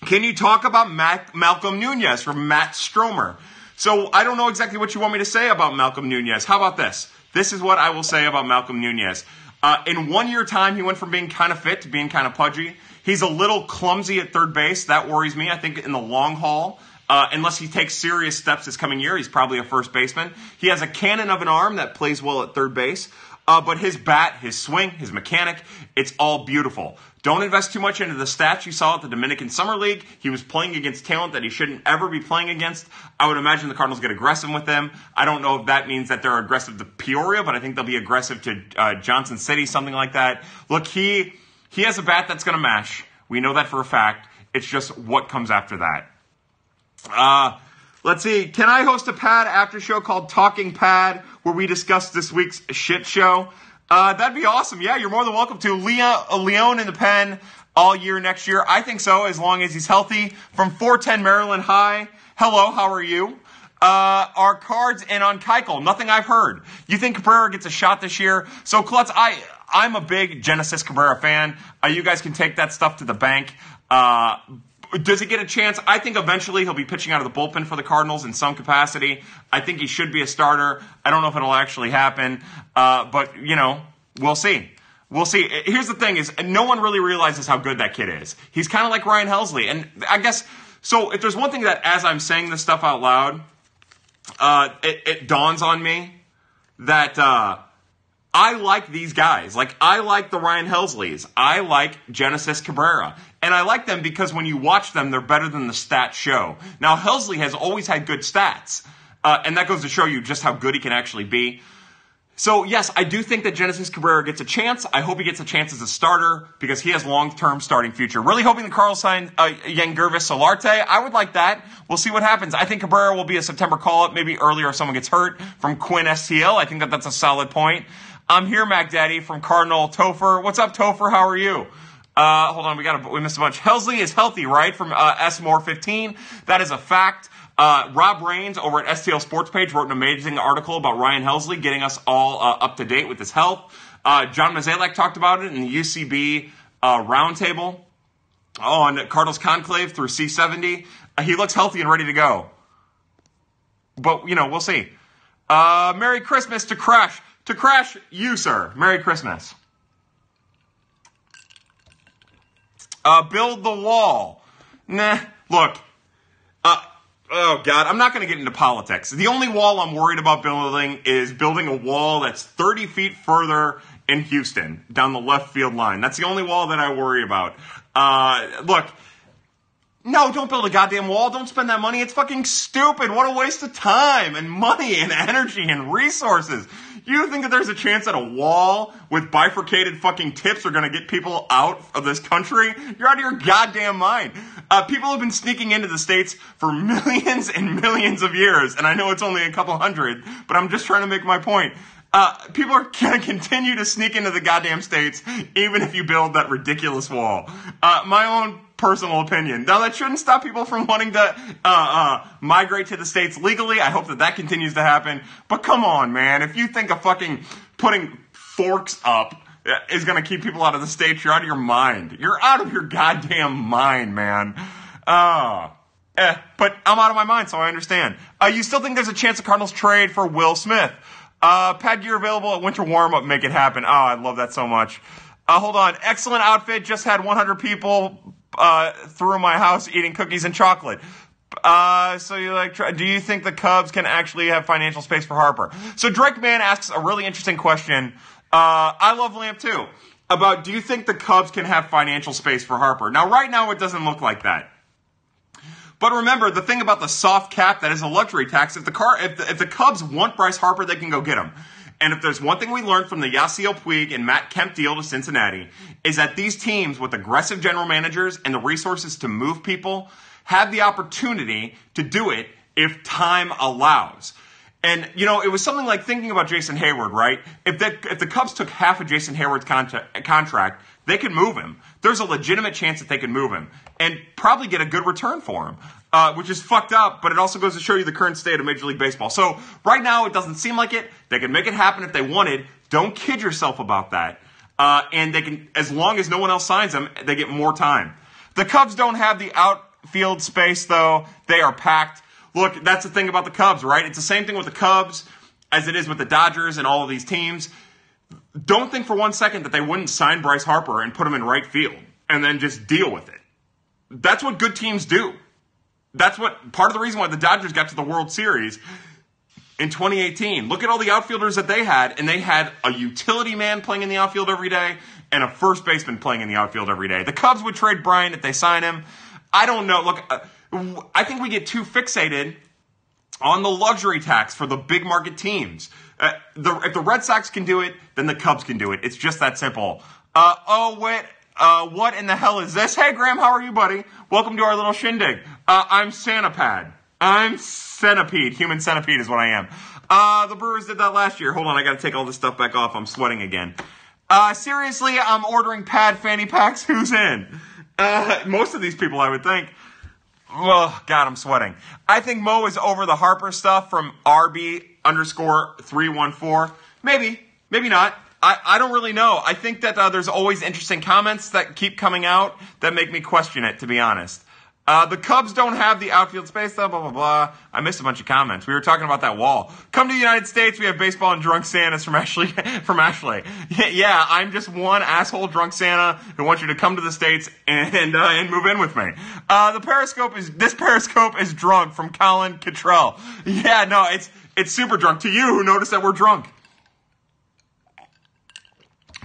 Speaker 1: Can you talk about Malcolm Nunez from Matt Stromer? So I don't know exactly what you want me to say about Malcolm Nunez. How about this? This is what I will say about Malcolm Nunez. In 1 year time, he went from being kind of fit to being kind of pudgy. He's a little clumsy at third base. That worries me. I think in the long haul, unless he takes serious steps this coming year, he's probably a first baseman. He has a cannon of an arm that plays well at third base. But his bat, his swing, his mechanic, it's all beautiful. Don't invest too much into the stats you saw at the Dominican Summer League. He was playing against talent that he shouldn't ever be playing against. I would imagine the Cardinals get aggressive with them. I don't know if that means that they're aggressive to Peoria, but I think they'll be aggressive to Johnson City, something like that. Look, he has a bat that's going to mash. We know that for a fact. It's just what comes after that. Let's see. Can I host a Pad after show called Talking Pad where we discuss this week's shit show? That'd be awesome. Yeah, you're more than welcome to. Leon in the pen all year next year. I think so, as long as he's healthy. From 410 Maryland High. Hello, how are you? Are Cards in on Keuchel? Nothing I've heard. You think Cabrera gets a shot this year? So, Klutz, I'm a big Genesis Cabrera fan. You guys can take that stuff to the bank. Does he get a chance? I think eventually he'll be pitching out of the bullpen for the Cardinals in some capacity. I think he should be a starter. I don't know if it'll actually happen, but, we'll see. We'll see. Here's the thing is, no one really realizes how good that kid is. He's kind of like Ryan Helsley. And I guess, so if there's one thing that as I'm saying this stuff out loud, it dawns on me that I like these guys. I like the Ryan Helsleys. I like Genesis Cabrera. And I like them because when you watch them, they're better than the stats show. Now, Helsley has always had good stats. And that goes to show you just how good he can actually be. So, yes, I do think that Genesis Cabrera gets a chance. I hope he gets a chance as a starter because he has long-term starting future. Really hoping the Cardinals sign Yangervis Solarte. I would like that. We'll see what happens. I think Cabrera will be a September call-up, maybe earlier if someone gets hurt from Quinn STL. I think that's a solid point. I'm here, Mac Daddy, from Cardinal Topher. What's up, Topher? How are you? Hold on, we missed a bunch. Helsley is healthy, right? From S-More15. That is a fact. Rob Raines over at STL Sports Page wrote an amazing article about Ryan Helsley, getting us all up to date with his health. John Mazalek talked about it in the UCB roundtable on Cardinals Conclave through C70. He looks healthy and ready to go. But, we'll see. Merry Christmas to Crash. To Crash, you, sir. Merry Christmas. Build the wall. Nah, look. Oh, God, I'm not going to get into politics. The only wall I'm worried about building is building a wall that's 30 feet further in Houston, down the left field line. That's the only wall that I worry about. Look, No, don't build a goddamn wall. Don't spend that money. It's fucking stupid. What a waste of time and money and energy and resources. You think that there's a chance that a wall with bifurcated fucking tips are going to get people out of this country? You're out of your goddamn mind. People have been sneaking into the States for millions and millions of years, and I know it's only a couple hundred, but I'm just trying to make my point. People are going to continue to sneak into the goddamn States, even if you build that ridiculous wall. My own personal opinion. Now, that shouldn't stop people from wanting to migrate to the States legally. I hope that that continues to happen. But come on, man. If you think of fucking putting forks up is going to keep people out of the States, you're out of your mind. You're out of your goddamn mind, man. But I'm out of my mind, so I understand. You still think there's a chance the Cardinals trade for Will Smith? Pad gear available at winter warm-up. Make it happen. Oh, I love that so much. Hold on. Excellent outfit. Just had 100 people through my house eating cookies and chocolate. So you do you think the Cubs can actually have financial space for Harper? So Drake Man asks a really interesting question. I love Lamp too. About, do you think the Cubs can have financial space for Harper? Now, right now, it doesn't look like that. But remember, the thing about the soft cap, that is a luxury tax. If the Cubs want Bryce Harper, they can go get him. And if there's one thing we learned from the Yasiel Puig and Matt Kemp deal to Cincinnati, is that these teams with aggressive general managers and the resources to move people have the opportunity to do it if time allows. And, it was something like thinking about Jason Hayward, right? If the Cubs took half of Jason Hayward's contract, they could move him. There's a legitimate chance that they could move him and probably get a good return for him, which is fucked up, but it also goes to show you the current state of Major League Baseball. So right now, it doesn't seem like it. They can make it happen if they wanted. Don't kid yourself about that. And they can, as long as no one else signs them, they get more time. The Cubs don't have the outfield space, though. They are packed. Look, that's the thing about the Cubs, right? It's the same thing with the Cubs as it is with the Dodgers and all of these teams. Don't think for 1 second that they wouldn't sign Bryce Harper and put him in right field and then just deal with it. That's what good teams do. That's what part of the reason why the Dodgers got to the World Series in 2018. Look at all the outfielders that they had, and they had a utility man playing in the outfield every day and a first baseman playing in the outfield every day. The Cubs would trade Bryant if they sign him. I don't know. Look, I think we get too fixated on the luxury tax for the big market teams. If the Red Sox can do it, then the Cubs can do it. It's just that simple. What in the hell is this? Hey, Graham, how are you, buddy? Welcome to our little shindig. I'm Santapad. I'm Centipede. Human centipede is what I am. The Brewers did that last year. Hold on, I gotta take all this stuff back off. I'm sweating again. Seriously, I'm ordering pad fanny packs. Who's in? Most of these people, I would think. Oh, God, I'm sweating. I think Mo is over the Harper stuff from RB_314. Maybe not. I don't really know. I think that there's always interesting comments that keep coming out that make me question it, to be honest. The Cubs don't have the outfield space, blah, blah, blah, blah. I missed a bunch of comments. We were talking about that wall. Come to the United States. We have baseball and drunk Santas from Ashley. Yeah, I'm just one asshole drunk Santa who wants you to come to the States and move in with me. This Periscope is drunk from Colin Cottrell. Yeah, no, it's super drunk. To you who noticed that we're drunk.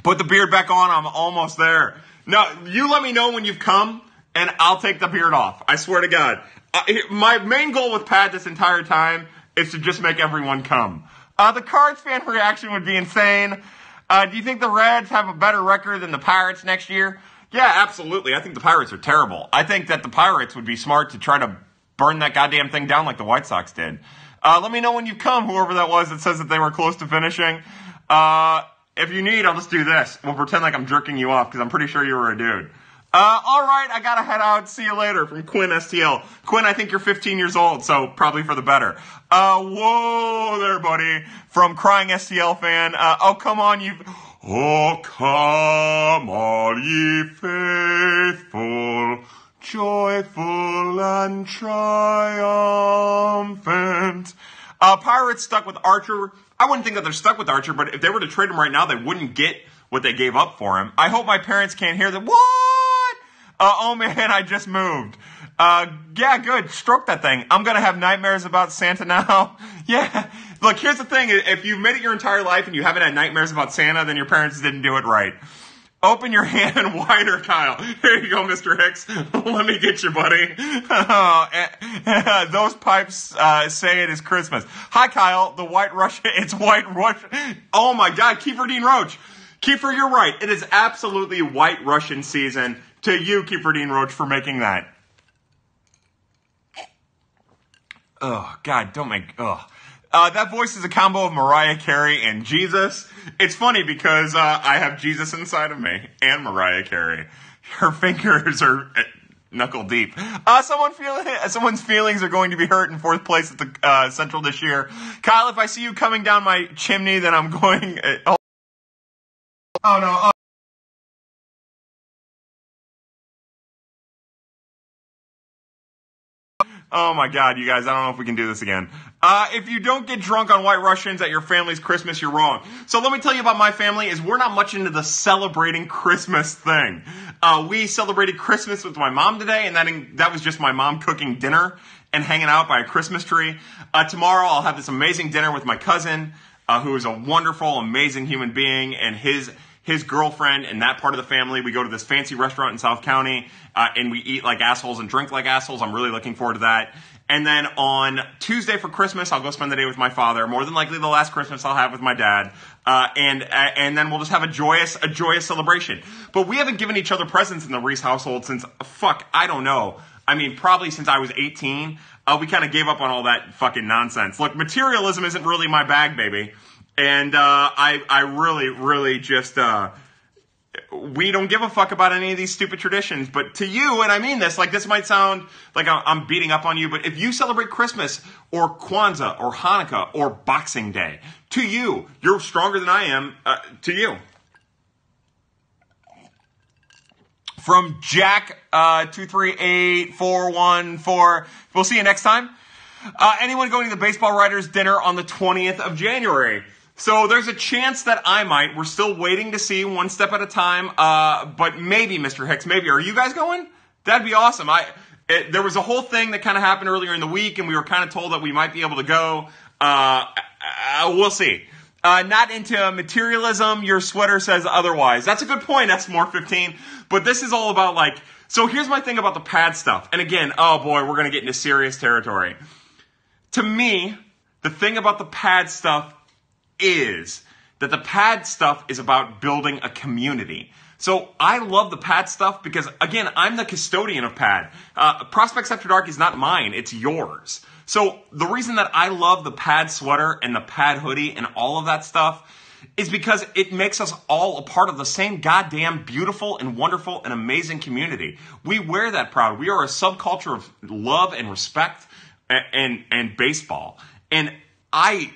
Speaker 1: Put the beard back on. I'm almost there. No, you let me know when you've come, and I'll take the beard off. I swear to God. My main goal with Pat this entire time is to just make everyone come. The Cards fan reaction would be insane. Do you think the Reds have a better record than the Pirates next year? Yeah, absolutely. I think the Pirates are terrible. I think that the Pirates would be smart to try to burn that goddamn thing down like the White Sox did. Let me know when you come, whoever that was that says that they were close to finishing. If you need, I'll just do this. We'll pretend like I'm jerking you off because I'm pretty sure you were a dude. All right, I gotta head out. See you later from Quinn STL. Quinn, I think you're 15 years old, so probably for the better. Whoa there, buddy. From Crying STL fan. Oh, come on, Oh, come all ye faithful, joyful and triumphant. Pirates stuck with Archer. I wouldn't think that they're stuck with Archer, but if they were to trade him right now, they wouldn't get what they gave up for him. I hope my parents can't hear that. What? Oh man, I just moved. Yeah, good. Stroke that thing. I'm gonna have nightmares about Santa now. Yeah. Look, here's the thing. If you've made it your entire life and you haven't had nightmares about Santa, then your parents didn't do it right. Open your hand wider, Kyle. Here you go, Mr. Hicks. Let me get you, buddy. Those pipes say it is Christmas. Hi, Kyle. The White Russian. It's White Russian. Oh, my God. Kiefer Dean Roach. Kiefer, you're right. It is absolutely White Russian season. To you, Kiefer Dean Roach, for making that. Oh, God, don't make... Ugh. That voice is a combo of Mariah Carey and Jesus. It's funny because I have Jesus inside of me and Mariah Carey. Her fingers are knuckle deep. Someone's feelings are going to be hurt in fourth place at the Central this year. Kyle, if I see you coming down my chimney, then I'm going... oh, no. Oh my God, you guys, I don't know if we can do this again. If you don't get drunk on White Russians at your family's Christmas, you're wrong. So let me tell you about my family, is we're not much into the celebrating Christmas thing. We celebrated Christmas with my mom today, and that was just my mom cooking dinner and hanging out by a Christmas tree. Tomorrow I'll have this amazing dinner with my cousin, who is a wonderful, amazing human being, and his girlfriend and that part of the family. We go to this fancy restaurant in South County, and we eat like assholes and drink like assholes. I'm really looking forward to that. And then on Tuesday for Christmas, I'll go spend the day with my father. More than likely the last Christmas I'll have with my dad. And then we'll just have a joyous celebration. But we haven't given each other presents in the Reese household since, I don't know. I mean, probably since I was 18. We kind of gave up on all that fucking nonsense. Look, materialism isn't really my bag, baby. And I really just, we don't give a fuck about any of these stupid traditions. But to you, and I mean this, like this might sound like I'm beating up on you, but if you celebrate Christmas or Kwanzaa or Hanukkah or Boxing Day, to you, you're stronger than I am, to you. From Jack 238414, we'll see you next time. Anyone going to the baseball writers dinner on the 20th of January? So there's a chance that I might. We're still waiting to see, one step at a time. But maybe, Mr. Hicks, maybe. Are you guys going? That'd be awesome. There was a whole thing that kind of happened earlier in the week, and we were kind of told that we might be able to go. We'll see. Not into materialism. Your sweater says otherwise. That's a good point. That's more 15. But this is all about like... So here's my thing about the pad stuff. And again, oh boy, we're going to get into serious territory. To me, the thing about the pad stuff is that the pad stuff is about building a community. So I love the pad stuff because, again, I'm the custodian of pad. Prospects After Dark is not mine, it's yours. So the reason that I love the pad sweater and the pad hoodie and all of that stuff is because it makes us all a part of the same goddamn beautiful and wonderful and amazing community. We wear that proud. We are a subculture of love and respect and baseball. And I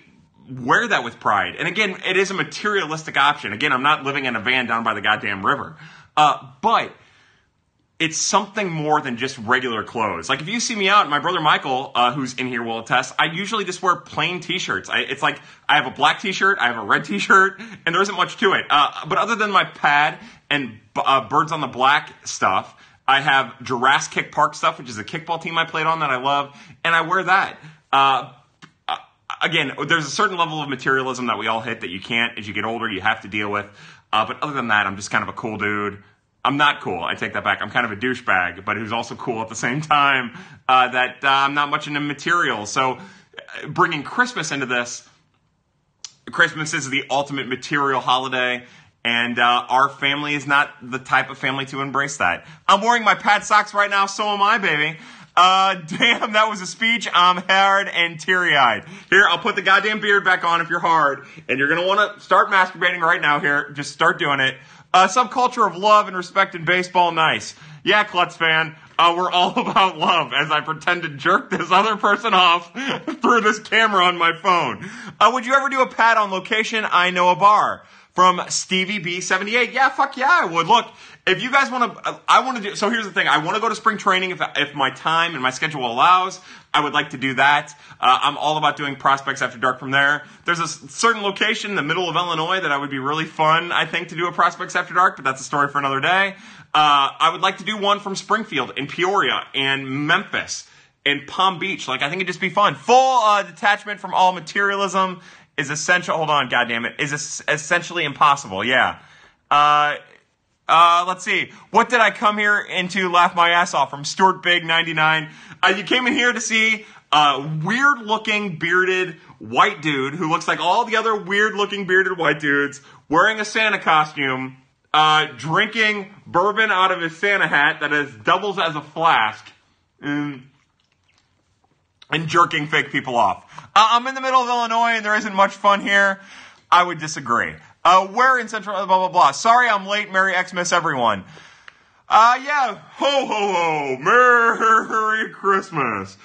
Speaker 1: wear that with pride. And again, it is a materialistic option. Again, I'm not living in a van down by the goddamn river. But it's something more than just regular clothes. Like if you see me out, my brother Michael, who's in here will attest, I usually just wear plain t-shirts. It's like I have a black t-shirt, I have a red t-shirt, and there isn't much to it. But other than my pad and Birds on the Black stuff, I have Jurassic Park stuff, which is a kickball team I played on that I love, and I wear that. Again, there's a certain level of materialism that we all hit that you can't, as you get older, you have to deal with. But other than that, I'm just kind of a cool dude. I'm not cool. I take that back. I'm kind of a douchebag, but who's also cool at the same time. I'm not much into material. So bringing Christmas into this, Christmas is the ultimate material holiday, and our family is not the type of family to embrace that. I'm wearing my pad socks right now, so am I, baby. Damn, that was a speech. I'm hard and teary-eyed. Here, I'll put the goddamn beard back on if you're hard, and you're going to want to start masturbating right now here. Just start doing it. Subculture of love and respect in baseball, nice. Yeah, Klutz fan, we're all about love as I pretend to jerk this other person off through this camera on my phone. Would you ever do a pad on location? I know a bar. From Stevie B78. Yeah, fuck yeah, I would. Look, if you guys want to, I want to do, so here's the thing. I want to go to spring training if my time and my schedule allows. I would like to do that. I'm all about doing Prospects After Dark from there. There's a certain location in the middle of Illinois that I would be really fun, I think, to do a Prospects After Dark, but that's a story for another day. I would like to do one from Springfield and Peoria and Memphis and Palm Beach. Like, I think it'd just be fun. Full detachment from all materialism is essential. Hold on, goddammit. Is essentially impossible. Yeah. Let's see. What did I come here into laugh my ass off? From Stuart Big 99. You came in here to see a weird-looking bearded white dude who looks like all the other weird-looking bearded white dudes wearing a Santa costume, drinking bourbon out of his Santa hat that doubles as a flask, and jerking fake people off. I'm in the middle of Illinois and there isn't much fun here. I would disagree. Where in Central, blah, blah, blah. Sorry I'm late. Merry Xmas, everyone. Yeah. Ho, ho, ho. Merry Christmas.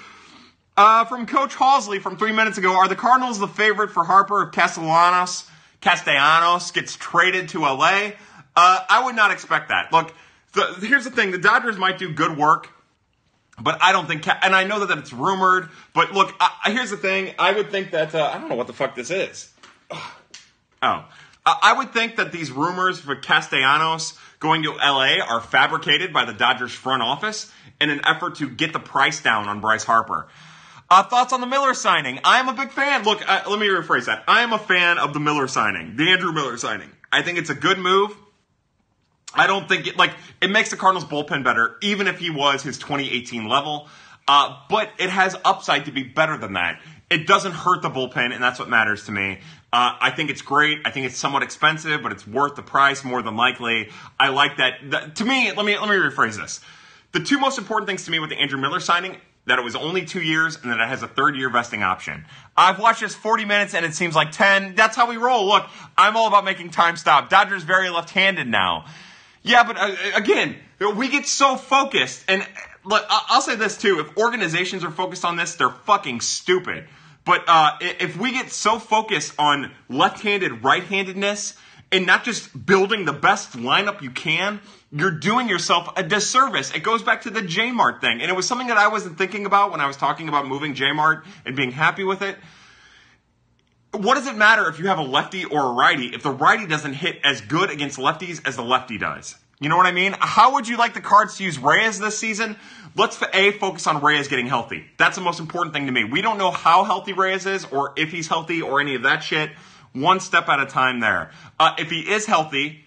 Speaker 1: From Coach Halsley from 3 minutes ago, are the Cardinals the favorite for Harper if Castellanos gets traded to LA? I would not expect that. Look, here's the thing. The Dodgers might do good work, but I don't think, and I know that it's rumored, but look, here's the thing. I would think that, I don't know what the fuck this is. I would think that these rumors for Castellanos going to LA are fabricated by the Dodgers front office in an effort to get the price down on Bryce Harper. Thoughts on the Miller signing? I am a big fan. Look, let me rephrase that. I am a fan of the Miller signing, the Andrew Miller signing. I think it's a good move. I don't think it makes the Cardinals bullpen better, even if he was his 2018 level. But it has upside to be better than that. It doesn't hurt the bullpen, and that's what matters to me. I think it's great. I think it's somewhat expensive, but it's worth the price more than likely. I like that. To me, let me rephrase this. The two most important things to me with the Andrew Miller signing, that it was only 2 years and that it has a third-year vesting option. I've watched this 40 minutes and it seems like 10. That's how we roll. Look, I'm all about making time stop. Dodgers very left-handed now. Yeah, but again, we get so focused. And look, I'll say this too. If organizations are focused on this, they're fucking stupid. But if we get so focused on left-handed, right-handedness and not just building the best lineup you can, you're doing yourself a disservice. It goes back to the J-Mart thing. And it was something that I wasn't thinking about when I was talking about moving J-Mart and being happy with it. What does it matter if you have a lefty or a righty if the righty doesn't hit as good against lefties as the lefty does? You know what I mean? How would you like the Cards to use Reyes this season? Let's, focus on Reyes getting healthy. That's the most important thing to me. We don't know how healthy Reyes is or if he's healthy or any of that shit. One step at a time there. If he is healthy,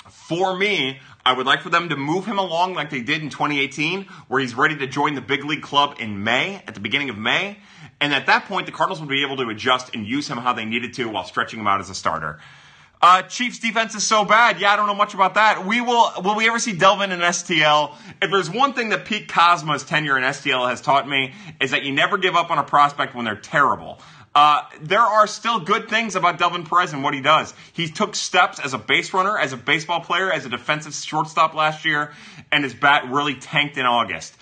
Speaker 1: for me, I would like for them to move him along like they did in 2018, where he's ready to join the big league club in May, at the beginning of May. And at that point, the Cardinals would be able to adjust and use him how they needed to while stretching him out as a starter. Chiefs defense is so bad. Yeah, I don't know much about that. Will we ever see Delvin in STL? If there's one thing that Pete Kozma's tenure in STL has taught me, is that you never give up on a prospect when they're terrible. There are still good things about Delvin Perez and what he does. He took steps as a base runner, as a baseball player, as a defensive shortstop last year, and his bat really tanked in August.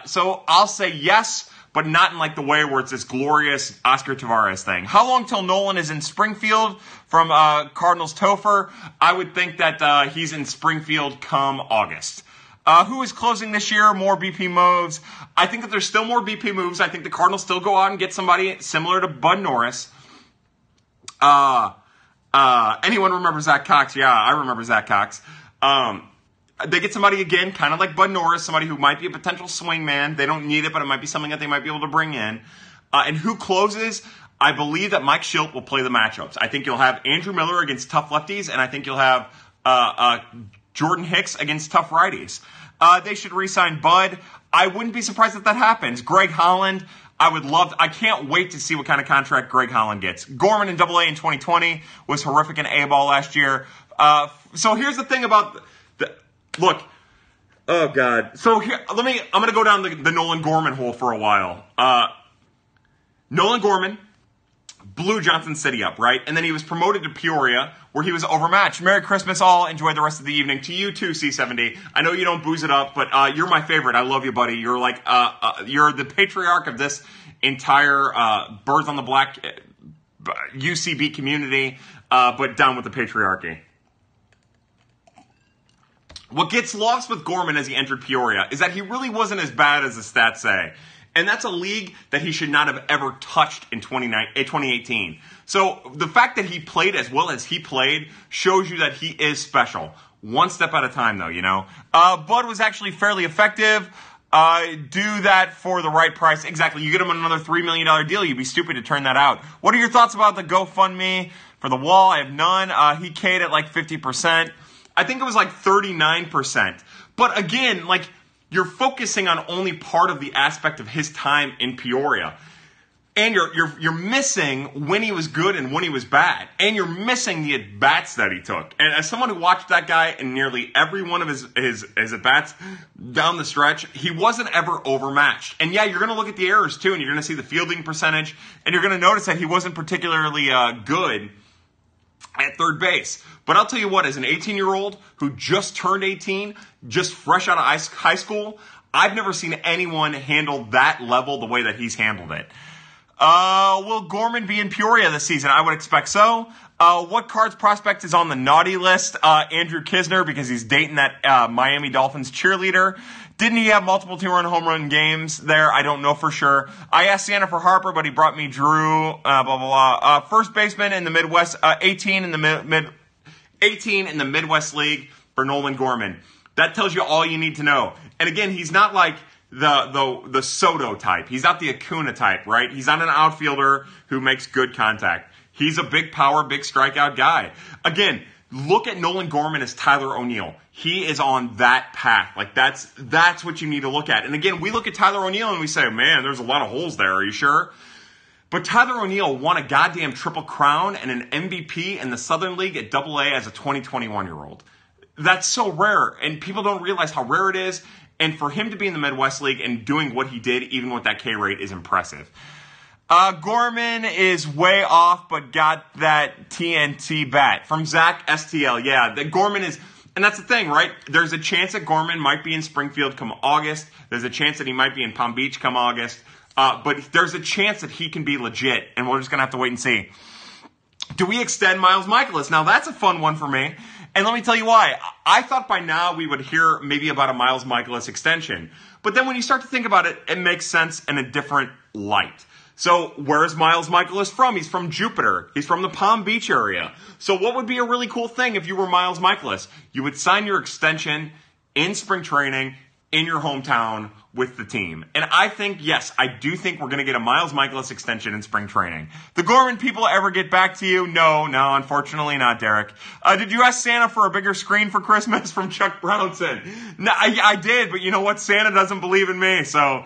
Speaker 1: So I'll say yes, but not in like the way where it's this glorious Oscar Tavares thing. How long till Nolan is in Springfield from Cardinals Topher? I would think that he's in Springfield come August. Who is closing this year? More BP moves. I think that there's still more BP moves. I think the Cardinals still go out and get somebody similar to Bud Norris. Anyone remember Zach Cox? Yeah, I remember Zach Cox. They get somebody again, kind of like Bud Norris, somebody who might be a potential swingman. They don't need it, but it might be something that they might be able to bring in. And who closes? I believe that Mike Schilt will play the matchups. I think you'll have Andrew Miller against tough lefties, and I think you'll have Jordan Hicks against tough righties. They should re-sign Bud. I wouldn't be surprised if that happens. Greg Holland, I can't wait to see what kind of contract Greg Holland gets. Gorman in AA in 2020 was horrific in A-ball last year. So here's the thing about look. Oh God. So here, I'm going to go down the Nolan Gorman hole for a while. Nolan Gorman blew Johnson City up, right? And then he was promoted to Peoria, where he was overmatched. Merry Christmas, all. Enjoy the rest of the evening. To you too, C70. I know you don't booze it up, but you're my favorite. I love you, buddy. You're like, you're the patriarch of this entire Birds on the Black UCB community, but down with the patriarchy. What gets lost with Gorman as he entered Peoria is that he really wasn't as bad as the stats say. And that's a league that he should not have ever touched in 2018. So the fact that he played as well as he played shows you that he is special. One step at a time, though, you know. Bud was actually fairly effective. Do that for the right price. Exactly. You get him another $3 million deal. You'd be stupid to turn that out. What are your thoughts about the GoFundMe for the wall? I have none. He K'd at like 50%. I think it was like 39%. But again, like, you're focusing on only part of the aspect of his time in Peoria. And you're missing when he was good and when he was bad. And you're missing the at-bats that he took. And as someone who watched that guy in nearly every one of his at-bats down the stretch, he wasn't ever overmatched. And yeah, you're going to look at the errors too, and you're going to see the fielding percentage, and you're going to notice that he wasn't particularly good at third base. But I'll tell you what, as an 18-year-old who just turned 18, just fresh out of high school, I've never seen anyone handle that level the way that he's handled it. Will Gorman be in Peoria this season? I would expect so. What Cards prospect is on the naughty list? Andrew Kisner, because he's dating that Miami Dolphins cheerleader. Didn't he have multiple two-run home run games there? I don't know for sure. I asked Santa for Harper, but he brought me Drew. Blah blah blah. First baseman in the Midwest. 18 in the Midwest League for Nolan Gorman. That tells you all you need to know. And again, he's not like the Soto type. He's not the Acuna type, right? He's not an outfielder who makes good contact. He's a big power, big strikeout guy. Again, look at Nolan Gorman as Tyler O'Neill. He is on that path. Like, that's what you need to look at. And again, we look at Tyler O'Neill and we say, man, there's a lot of holes there. Are you sure? But Tyler O'Neill won a goddamn Triple Crown and an MVP in the Southern League at AA as a 20-21-year-old. That's so rare, and people don't realize how rare it is. And for him to be in the Midwest League and doing what he did, even with that K rate, is impressive. Gorman is way off, but got that TNT bat. From Zach STL. Yeah, Gorman is, and that's the thing, right? There's a chance that Gorman might be in Springfield come August. There's a chance that he might be in Palm Beach come August. But there's a chance that he can be legit, and we're just going to have to wait and see. Do we extend Miles Mikolas? Now, that's a fun one for me. And let me tell you why. I thought by now we would hear maybe about a Miles Mikolas extension. But then when you start to think about it, it makes sense in a different light. So where is Miles Mikolas from? He's from Jupiter. He's from the Palm Beach area. So what would be a really cool thing if you were Miles Mikolas? You would sign your extension in spring training in your hometown with the team. And I think, yes, I do think we're going to get a Miles Mikolas extension in spring training. The Gorman people ever get back to you? No, unfortunately not, Derek. Did you ask Santa for a bigger screen for Christmas? From Chuck Brownson. No, I did, but you know what? Santa doesn't believe in me. So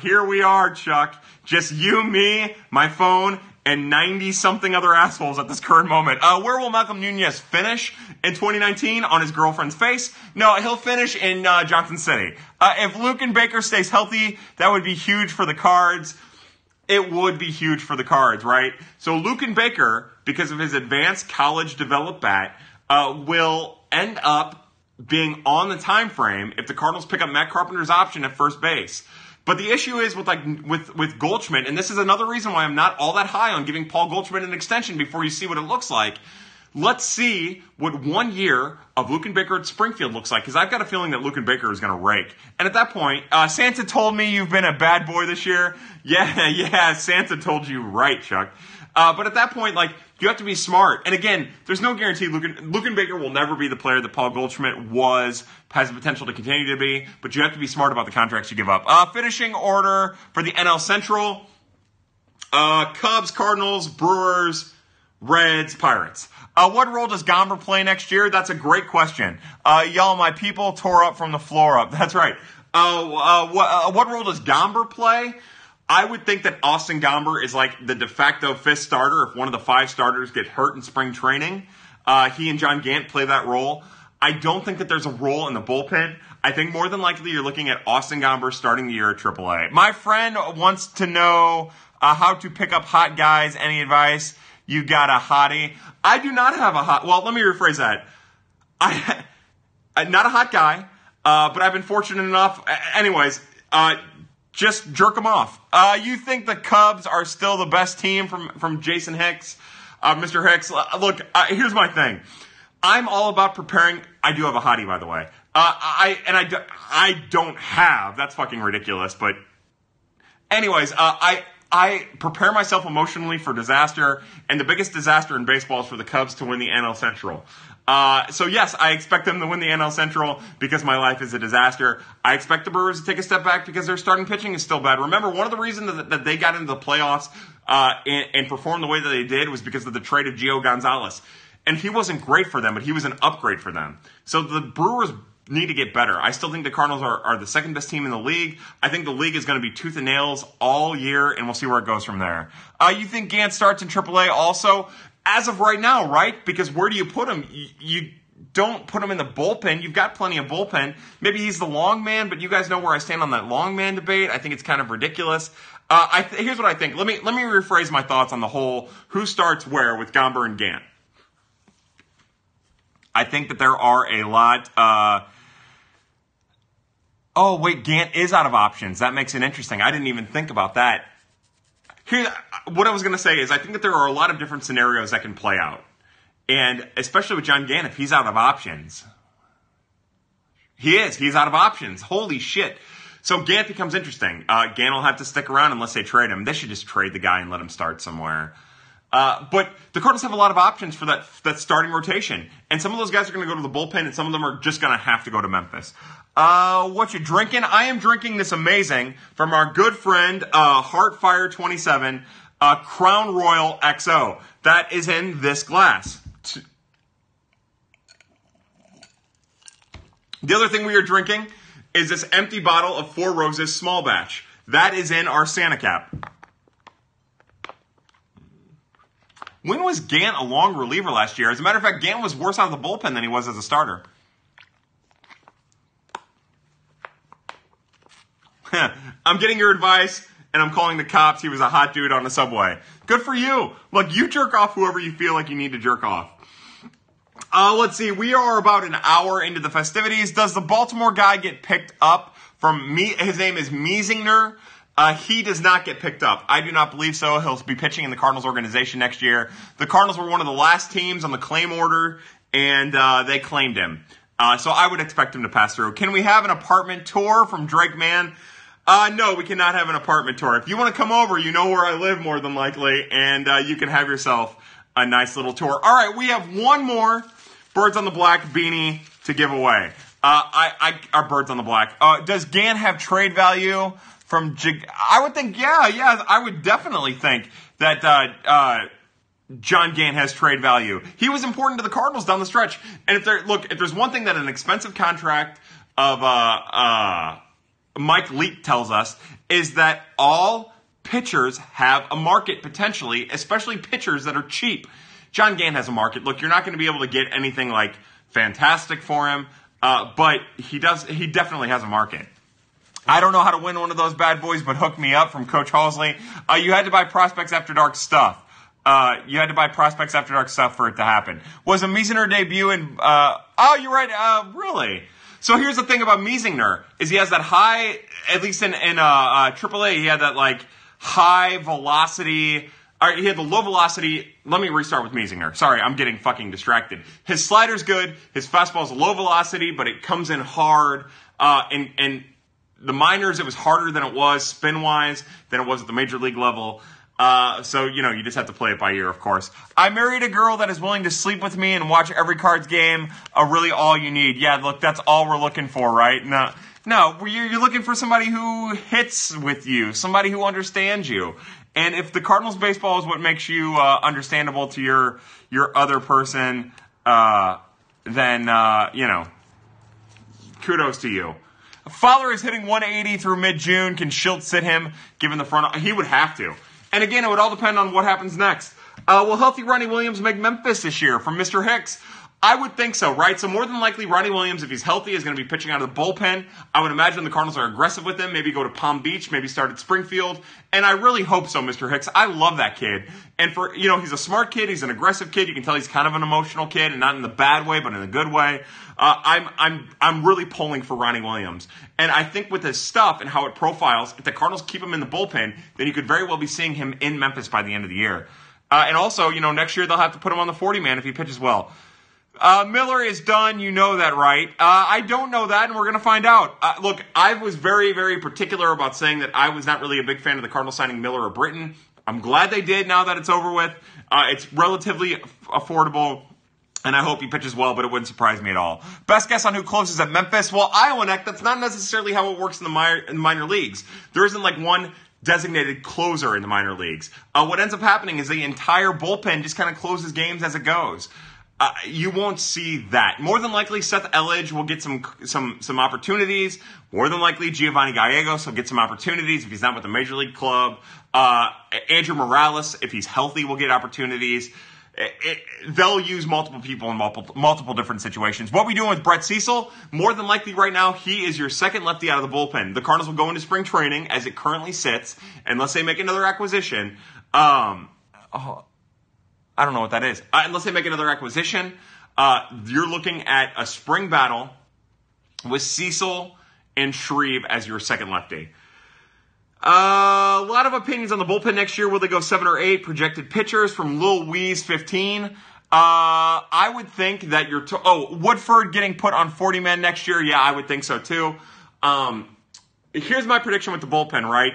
Speaker 1: here we are, Chuck. Just you, me, my phone, and 90-something other assholes at this current moment. Where will Malcolm Nunez finish in 2019? On his girlfriend's face? No, he'll finish in Johnson City. If Luken Baker stays healthy, that would be huge for the Cards. It would be huge for the Cards, right? So Luken Baker, because of his advanced college-developed bat, will end up being on the time frame if the Cardinals pick up Matt Carpenter's option at first base. But the issue is with Goldschmidt, and this is another reason why I'm not all that high on giving Paul Goldschmidt an extension before you see what it looks like. Let's see what 1 year of Luken Baker at Springfield looks like, because I've got a feeling that Luken Baker is going to rake. And at that point, Santa told me you've been a bad boy this year. Yeah, Santa told you right, Chuck. But at that point, like, you have to be smart. And again, there's no guarantee Luken Baker will never be the player that Paul Goldschmidt has the potential to continue to be, but you have to be smart about the contracts you give up. Finishing order for the NL Central: Cubs, Cardinals, Brewers, Reds, Pirates. What role does Gomber play next year? That's a great question. Y'all, my people tore up from the floor up. That's right. What role does Gomber play? I would think that Austin Gomber is like the de facto fifth starter if one of the five starters get hurt in spring training. He and John Gant play that role. I don't think that there's a role in the bullpen. I think more than likely you're looking at Austin Gomber starting the year at AAA. My friend wants to know how to pick up hot guys. Any advice? You got a hottie? I do not have a hot... Well, let me rephrase that. I'm not a hot guy, but I've been fortunate enough... Anyways, just jerk them off. You think the Cubs are still the best team from Jason Hicks? Mr. Hicks, look, here's my thing. I'm all about preparing. I do have a hottie, by the way. I don't have. That's fucking ridiculous. But anyways, I prepare myself emotionally for disaster, and the biggest disaster in baseball is for the Cubs to win the NL Central. So yes, I expect them to win the NL Central because my life is a disaster. I expect the Brewers to take a step back because their starting pitching is still bad. Remember, one of the reasons that they got into the playoffs and performed the way that they did was because of the trade of Gio Gonzalez. And he wasn't great for them, but he was an upgrade for them. So the Brewers need to get better. I still think the Cardinals are the second best team in the league. I think the league is going to be tooth and nails all year, and we'll see where it goes from there. You think Gant starts in AAA also? As of right now, right? Because where do you put him? You don't put him in the bullpen. You've got plenty of bullpen. Maybe he's the long man, but you guys know where I stand on that long man debate. I think it's kind of ridiculous. Here's what I think. Let me rephrase my thoughts on the whole who starts where with Gomber and Gant. I think that there are a lot. Oh, wait, Gant is out of options. That makes it interesting. I didn't even think about that. What I was going to say is I think that there are a lot of different scenarios that can play out. And especially with John Gant, if he's out of options. He's out of options. Holy shit. So Gant becomes interesting. Gant will have to stick around unless they trade him. They should just trade the guy and let him start somewhere. But the Cardinals have a lot of options for that starting rotation. And some of those guys are going to go to the bullpen, and some of them are just going to have to go to Memphis. What you drinking? I am drinking this amazing from our good friend, Heartfire27, Crown Royal XO. That is in this glass. The other thing we are drinking is this empty bottle of Four Roses small batch. That is in our Santa cap. When was Gant a long reliever last year? As a matter of fact, Gant was worse out of the bullpen than he was as a starter. I'm getting your advice, and I'm calling the cops. He was a hot dude on the subway. Good for you. Look, you jerk off whoever you feel like you need to jerk off. Let's see. We are about an hour into the festivities. Does the Baltimore guy get picked up from me? His name is Miesinger. He does not get picked up. I do not believe so. He'll be pitching in the Cardinals organization next year. The Cardinals were one of the last teams on the claim order, and they claimed him. So I would expect him to pass through. Can we have an apartment tour from Drake Mann? No, we cannot have an apartment tour. If you want to come over, you know where I live more than likely, and you can have yourself a nice little tour. All right, we have one more Birds on the Black beanie to give away. Our Birds on the Black. Does Gant have trade value from I would think, yeah, I would definitely think that John Gant has trade value. He was important to the Cardinals down the stretch. And if there's one thing that an expensive contract of Mike Leake tells us is that all pitchers have a market potentially, especially pitchers that are cheap. John Gant has a market. Look, you're not going to be able to get anything like fantastic for him, but he definitely has a market. I don't know how to win one of those bad boys, but hook me up from Coach Halsley. You had to buy Prospects After Dark stuff. You had to buy Prospects After Dark stuff for it to happen. Was a Miesinger debut in... oh, you're right. Really? So here's the thing about Miesinger, is he has that high, at least in AAA, he had that like high velocity... He had the low velocity. Let me restart with Miesinger. Sorry, I'm getting fucking distracted. His slider's good. His fastball's low velocity, but it comes in hard. And the minors, it was harder than it was spin-wise than it was at the major league level. So, you just have to play it by ear, of course. I married a girl that is willing to sleep with me and watch every Cards game. Really all you need. Yeah, look, that's all we're looking for, right? No, you're looking for somebody who hits with you, somebody who understands you. And if the Cardinals baseball is what makes you understandable to your other person, then kudos to you. Fowler is hitting 180 through mid-June. Can Schultz sit him, given the front? He would have to. And again, it would all depend on what happens next. Will healthy Ronnie Williams make Memphis this year? From Mr. Hicks. I would think so, right? So more than likely, Ronnie Williams, if he's healthy, is going to be pitching out of the bullpen. I would imagine the Cardinals are aggressive with him. Maybe go to Palm Beach, maybe start at Springfield. And I really hope so, Mr. Hicks. I love that kid. And he's a smart kid. He's an aggressive kid. You can tell he's kind of an emotional kid, and not in the bad way, but in a good way. I'm really pulling for Ronnie Williams. And I think with his stuff and how it profiles, if the Cardinals keep him in the bullpen, then you could very well be seeing him in Memphis by the end of the year. And also, next year they'll have to put him on the 40-man if he pitches well. Miller is done. You know that, right? I don't know that, and we're going to find out. Look, I was very, very particular about saying that I was not really a big fan of the Cardinals signing Miller or Britton. I'm glad they did now that it's over with. It's relatively affordable, and I hope he pitches well, but it wouldn't surprise me at all. Best guess on who closes at Memphis? Well, Iowa Neck, that's not necessarily how it works in the minor leagues. There isn't like one designated closer in the minor leagues. What ends up happening is the entire bullpen just kind of closes games as it goes. You won't see that. More than likely, Seth Elledge will get some opportunities. More than likely, Giovanni Gallegos will get some opportunities if he's not with a major league club. Andrew Morales, if he's healthy, will get opportunities. They'll use multiple people in multiple different situations. What we doing with Brett Cecil? More than likely right now, he is your second lefty out of the bullpen. The Cardinals will go into spring training as it currently sits, unless they make another acquisition. I don't know what that is. Unless they make another acquisition, you're looking at a spring battle with Cecil and Shreve as your second lefty. A lot of opinions on the bullpen next year. Will they go 7 or 8? Projected pitchers from Lil Weeze 15. I would think that Woodford getting put on 40 men next year. Yeah, I would think so too. Here's my prediction with the bullpen, right?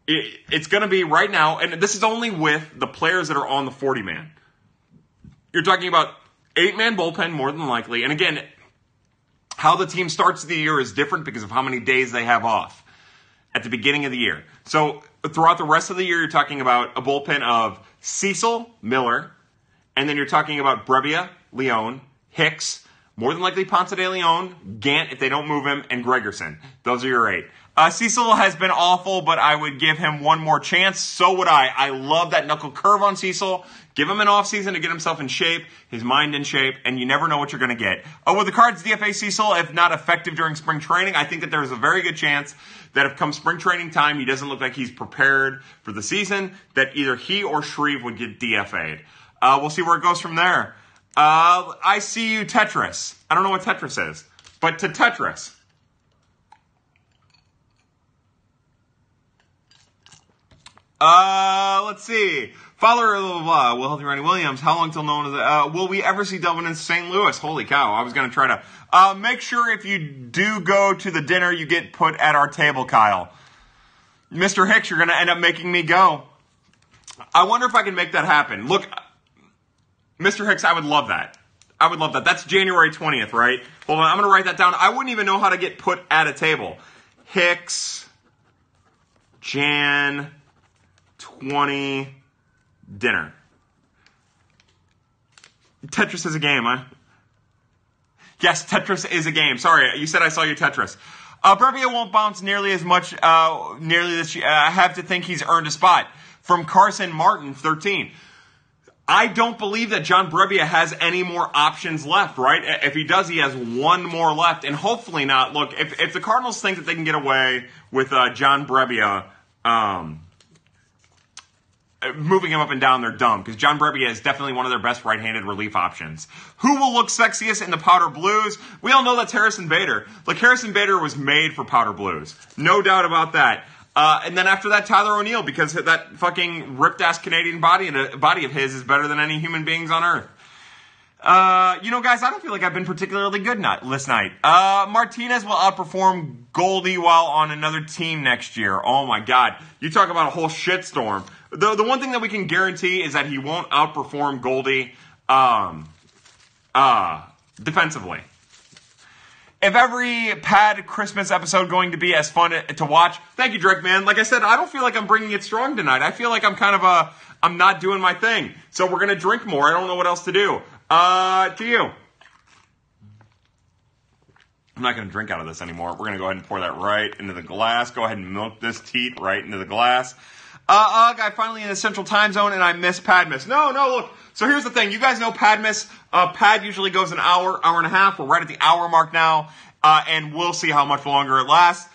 Speaker 1: It's going to be right now, and this is only with the players that are on the 40 man. You're talking about 8-man bullpen more than likely. And again, how the team starts the year is different because of how many days they have off at the beginning of the year. So throughout the rest of the year, you're talking about a bullpen of Cecil, Miller, and then you're talking about Brebbia, Leone, Hicks, more than likely Ponce de Leon, Gant if they don't move him, and Gregerson. Those are your 8. Cecil has been awful, but I would give him one more chance. So would I. I love that knuckle curve on Cecil. Give him an offseason to get himself in shape, his mind in shape, and you never know what you're going to get. With the Cards DFA Cecil, if not effective during spring training, I think that there's a very good chance that if come spring training time, he doesn't look like he's prepared for the season, that either he or Shreve would get DFA'd. We'll see where it goes from there. I see you, Tetris. I don't know what Tetris is, but to Tetris. Let's see. Father, blah, blah, blah. Will Healthy Randy Williams. How long till known as will we ever see Delvin in St. Louis? Holy cow. I was going to try to, make sure if you do go to the dinner, you get put at our table, Kyle. Mr. Hicks, you're going to end up making me go. I wonder if I can make that happen. Look, Mr. Hicks, I would love that. I would love that. That's January 20th, right? Hold on. I'm going to write that down. I wouldn't even know how to get put at a table. Hicks, Jan 20 dinner. Tetris is a game, huh? Yes, Tetris is a game. Sorry, you said I saw you, Tetris. Brebbia won't bounce nearly as much, this year. I have to think he's earned a spot. From Carson Martin, 13. I don't believe that John Brebbia has any more options left, right? If he does, he has one more left, and hopefully not. Look, if the Cardinals think that they can get away with John Brebbia, moving him up and down, they're dumb, because John Brebbia is definitely one of their best right-handed relief options. Who will look sexiest in the powder blues? We all know that's Harrison Bader. Like, Harrison Bader was made for powder blues. No doubt about that. And then after that, Tyler O'Neill, because that fucking ripped-ass Canadian body of his is better than any human beings on earth. Guys, I don't feel like I've been particularly good this night. Martinez will outperform Goldie while on another team next year. Oh, my God. You talk about a whole shitstorm. The one thing that we can guarantee is that he won't outperform Goldie defensively. If every Pad Christmas episode going to be as fun to watch, thank you, Drake, man. Like I said, I don't feel like I'm bringing it strong tonight. I feel like I'm I'm not doing my thing. So we're going to drink more. I don't know what else to do. To you. I'm not going to drink out of this anymore. We're going to go ahead and pour that right into the glass. Go ahead and milk this teat right into the glass. I'm finally in the central time zone and I miss Padmas. No, look. So here's the thing. You guys know Padmas. Pad usually goes an hour and a half. We're right at the hour mark now. And we'll see how much longer it lasts.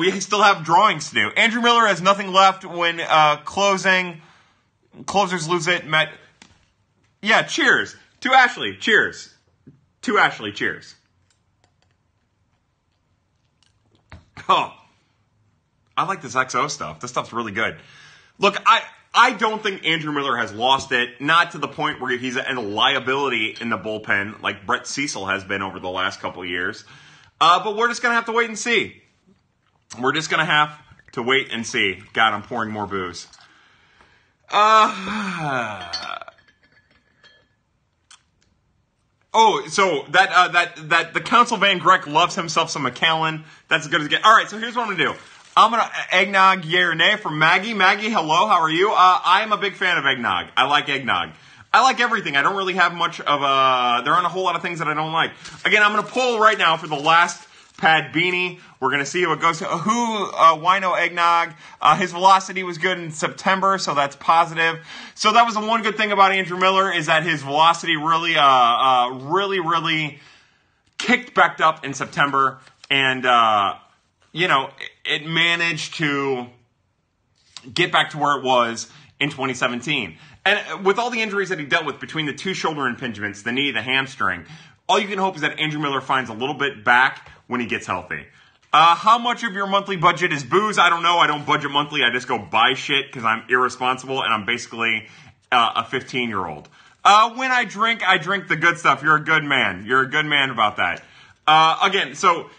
Speaker 1: We still have drawings to do. Andrew Miller has nothing left when closers lose it. Yeah, cheers. To Ashley, cheers. To Ashley, cheers. Oh, I like this XO stuff. This stuff's really good. Look, I don't think Andrew Miller has lost it, not to the point where he's a liability in the bullpen like Brett Cecil has been over the last couple of years. But we're just going to have to wait and see. We're just going to have to wait and see. God, I'm pouring more booze. So that the Council Van Grek loves himself some McAllen. That's as good as it gets. All right, so here's what I'm going to do. I'm going to eggnog yay or nay from Maggie. Maggie, hello, how are you? I am a big fan of eggnog. I like eggnog. I like everything. I don't really have much of there aren't a whole lot of things that I don't like. Again, I'm going to pull right now for the last Pad beanie. We're going to see how it goes. Wino Eggnog. His velocity was good in September, so that's positive. So that was the one good thing about Andrew Miller, is that his velocity really kicked back up in September. And, it managed to get back to where it was in 2017. And with all the injuries that he dealt with between the two shoulder impingements, the knee, the hamstring, all you can hope is that Andrew Miller finds a little bit back when he gets healthy. How much of your monthly budget is booze? I don't know. I don't budget monthly. I just go buy shit because I'm irresponsible and I'm basically a 15-year-old. When I drink the good stuff. You're a good man. You're a good man about that. Again, so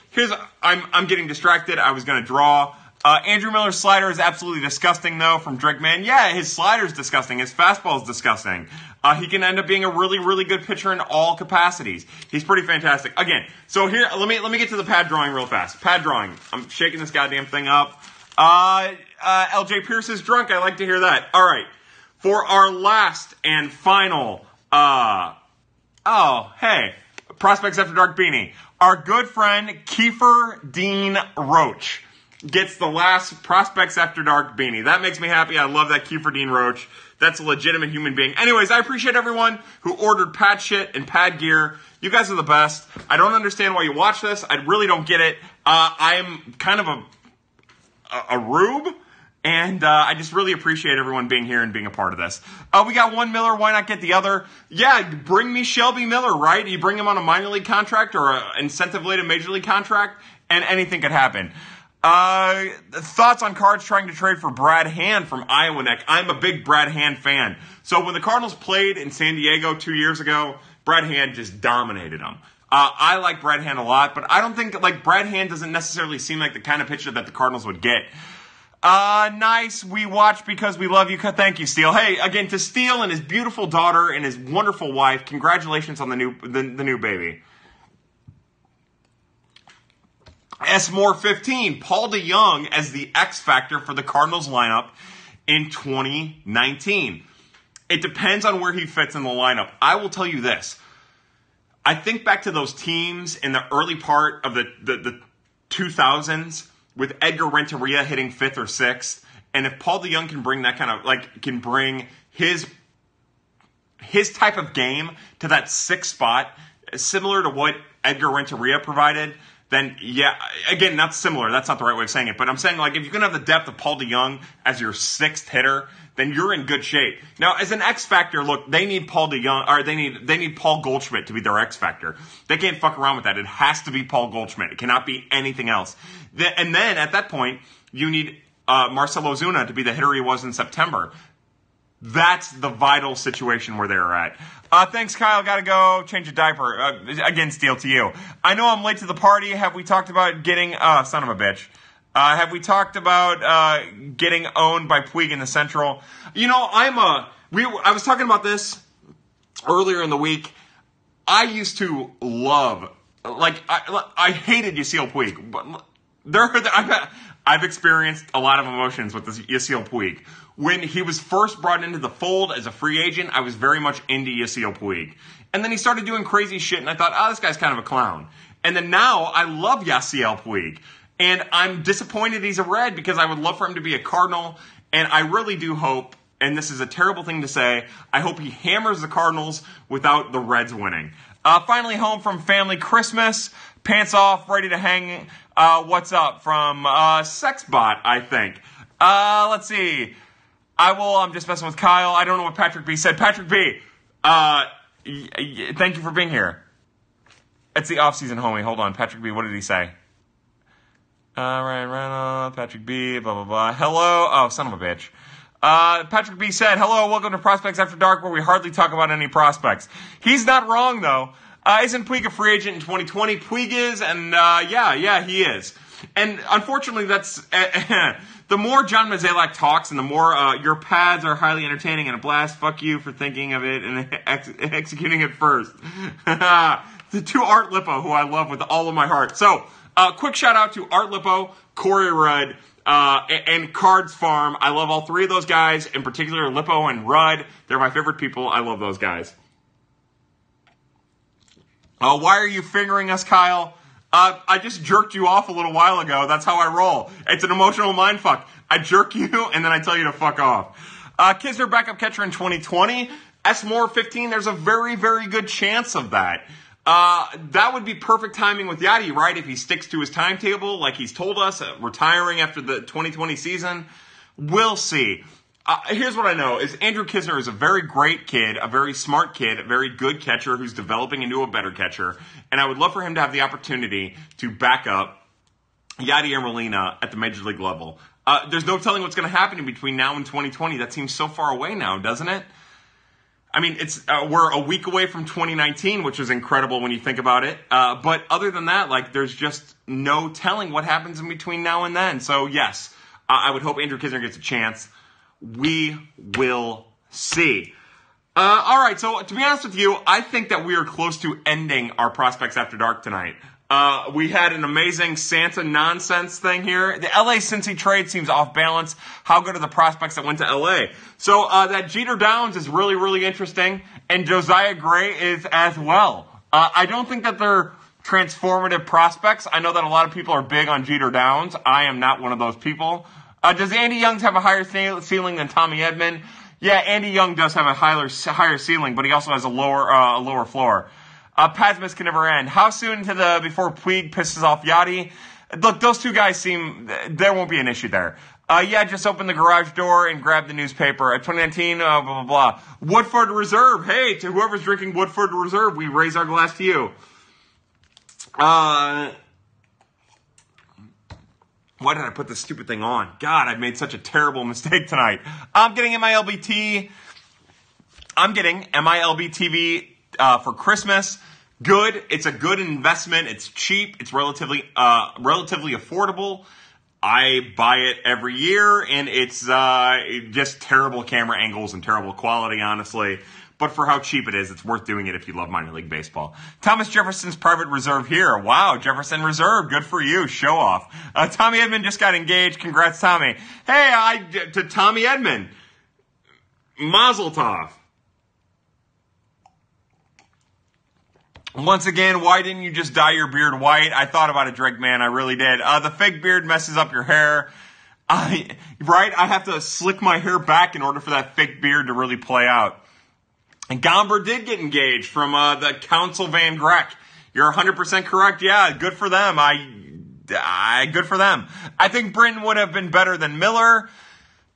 Speaker 1: I'm getting distracted. I was going to draw. Andrew Miller's slider is absolutely disgusting, though, from Drinkman. Yeah, his slider is disgusting. His fastball is disgusting. He can end up being a really, really good pitcher in all capacities. He's pretty fantastic. Again, so here, let me get to the pad drawing real fast. Pad drawing. I'm shaking this goddamn thing up. LJ Pierce is drunk. I like to hear that. All right. For our last and final, Prospects After Dark beanie. Our good friend, Kiefer Dean Roach, gets the last Prospects After Dark beanie. That makes me happy. I love that Kiefer Dean Roach. That's a legitimate human being. Anyways, I appreciate everyone who ordered pad shit and pad gear. You guys are the best. I don't understand why you watch this. I really don't get it. I'm kind of a rube. And I just really appreciate everyone being here and being a part of this. We got one Miller. Why not get the other? Yeah, bring me Shelby Miller, right? You bring him on a minor league contract or an incentive-laden major league contract, and anything could happen. Thoughts on Cards trying to trade for Brad Hand from Iowa Neck. I'm a big Brad Hand fan. So when the Cardinals played in San Diego 2 years ago, Brad Hand just dominated them. I like Brad Hand a lot, but I don't think, Brad Hand doesn't necessarily seem like the kind of pitcher that the Cardinals would get. Nice. We watch because we love you. Thank you, Steele. Hey, again, to Steele and his beautiful daughter and his wonderful wife, congratulations on the new baby. S-More 15, Paul DeJong as the X factor for the Cardinals lineup in 2019. It depends on where he fits in the lineup. I will tell you this. I think back to those teams in the early part of the 2000s with Edgar Renteria hitting 5th or 6th. And if Paul DeJong can bring that kind of, can bring his type of game to that 6th spot, similar to what Edgar Renteria provided, then, yeah, again, not similar. That's not the right way of saying it. But I'm saying, if you're going to have the depth of Paul DeJong as your 6th hitter, then you're in good shape. Now, as an X factor, look, they need Paul DeJong, or they need Paul Goldschmidt to be their X factor. They can't fuck around with that. It has to be Paul Goldschmidt. It cannot be anything else. And then, at that point, you need Marcell Ozuna to be the hitter he was in September. That's the vital situation where they're at. Thanks, Kyle. Gotta go change a diaper. Again, Steele, to you. I know I'm late to the party. Have we talked about getting... son of a bitch. Have we talked about getting owned by Puig in the Central? You know, I was talking about this earlier in the week. I used to love... I hated Yasiel Puig. But I've experienced a lot of emotions with this Yasiel Puig. When he was first brought into the fold as a free agent, I was very much into Yasiel Puig. And then he started doing crazy shit, and I thought, this guy's kind of a clown. And then now, I love Yasiel Puig. And I'm disappointed he's a Red because I would love for him to be a Cardinal. And I really do hope, and this is a terrible thing to say, I hope he hammers the Cardinals without the Reds winning. Finally home from family Christmas. Pants off, ready to hang. What's up? From Sexbot, I think. Let's see. I'm just messing with Kyle. I don't know what Patrick B said. Patrick B, thank you for being here. It's the off-season, homie. Hold on. Patrick B, what did he say? Ryan Reynolds, Patrick B, blah, blah, blah. Hello. Oh, son of a bitch. Patrick B said, hello, welcome to Prospects After Dark, where we hardly talk about any prospects. He's not wrong, though. Isn't Puig a free agent in 2020? Puig is, and yeah, he is. And unfortunately, that's... the more John Mozeliak talks and the more your pads are highly entertaining and a blast, fuck you for thinking of it and executing it first. To Art Lippo, who I love with all of my heart. So, quick shout out to Art Lippo, Corey Rudd, and Cards Farm. I love all three of those guys, in particular Lippo and Rudd. They're my favorite people. I love those guys. Why are you fingering us, Kyle? I just jerked you off a little while ago. That's how I roll. It's an emotional mindfuck. I jerk you, and then I tell you to fuck off. Kisner backup catcher in 2020. S. Moore 15. There's a very, very good chance of that. That would be perfect timing with Yadi, right? If he sticks to his timetable, like he's told us, retiring after the 2020 season. We'll see. Here's what I know, is Andrew Kisner is a very great kid, a very smart kid, a very good catcher who's developing into a better catcher. And I would love for him to have the opportunity to back up Yadier Molina at the major league level. There's no telling what's going to happen in between now and 2020. That seems so far away now, doesn't it? I mean, we're a week away from 2019, which is incredible when you think about it. But other than that, like, there's just no telling what happens in between now and then. So, yes, I would hope Andrew Kisner gets a chance. We will see. All right, so to be honest with you, I think that we are close to ending our Prospects After Dark tonight. We had an amazing Santa nonsense thing here. The LA Cincy trade seems off balance. How good are the prospects that went to LA? So that Jeter Downs is really, really interesting, and Josiah Gray is as well. I don't think that they're transformative prospects. I know that a lot of people are big on Jeter Downs. I am not one of those people. Does Andy Young have a higher ceiling than Tommy Edman? Yeah, Andy Young does have a higher ceiling, but he also has a lower floor. Pasmus can never end. How soon before Puig pisses off Yachty? Look, those two guys there won't be an issue there. Yeah, just open the garage door and grab the newspaper. 2019, blah, blah, blah. Woodford Reserve. Hey, to whoever's drinking Woodford Reserve, we raise our glass to you. Why did I put this stupid thing on? God, I made such a terrible mistake tonight. I'm getting MILB TV for Christmas. Good. It's a good investment. It's cheap. It's relatively affordable. I buy it every year, and it's just terrible camera angles and terrible quality, honestly. But for how cheap it is, it's worth doing it if you love minor league baseball. Thomas Jefferson's private reserve here. Wow, Jefferson Reserve. Good for you. Show off. Tommy Edman just got engaged. Congrats, Tommy. Hey, to Tommy Edman. Mazel tov. Once again, why didn't you just dye your beard white? I thought about it, Drake, man. I really did. The fake beard messes up your hair. I have to slick my hair back in order for that fake beard to really play out. And Gomber did get engaged from the Council Van Grek. You're 100% correct. Yeah, good for them. Good for them. I think Britton would have been better than Miller.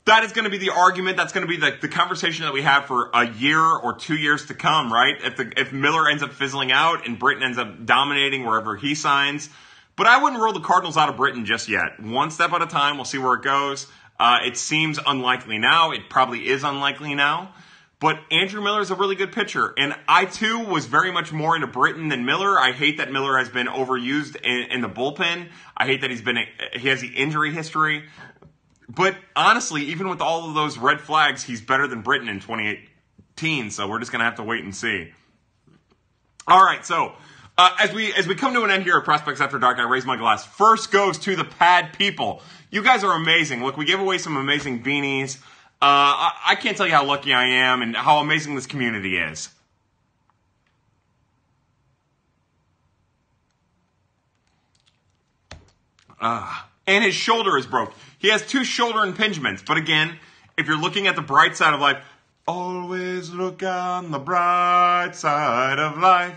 Speaker 1: That is going to be the argument. That's going to be the conversation that we have for a year or 2 years to come, right? If Miller ends up fizzling out and Britton ends up dominating wherever he signs. But I wouldn't rule the Cardinals out of Britton just yet. One step at a time. We'll see where it goes. It seems unlikely now. It probably is unlikely now. But Andrew Miller is a really good pitcher. And I, too, was very much more into Britton than Miller. I hate that Miller has been overused in the bullpen. I hate that he has the injury history. But honestly, even with all of those red flags, he's better than Britton in 2018. So we're just going to have to wait and see. All right, so as we come to an end here at Prospects After Dark, I raise my glass. First goes to the Pad people. You guys are amazing. Look, we gave away some amazing beanies. I can't tell you how lucky I am and how amazing this community is. And his shoulder is broke. He has 2 shoulder impingements. But again, if you're looking at the bright side of life, always look on the bright side of life.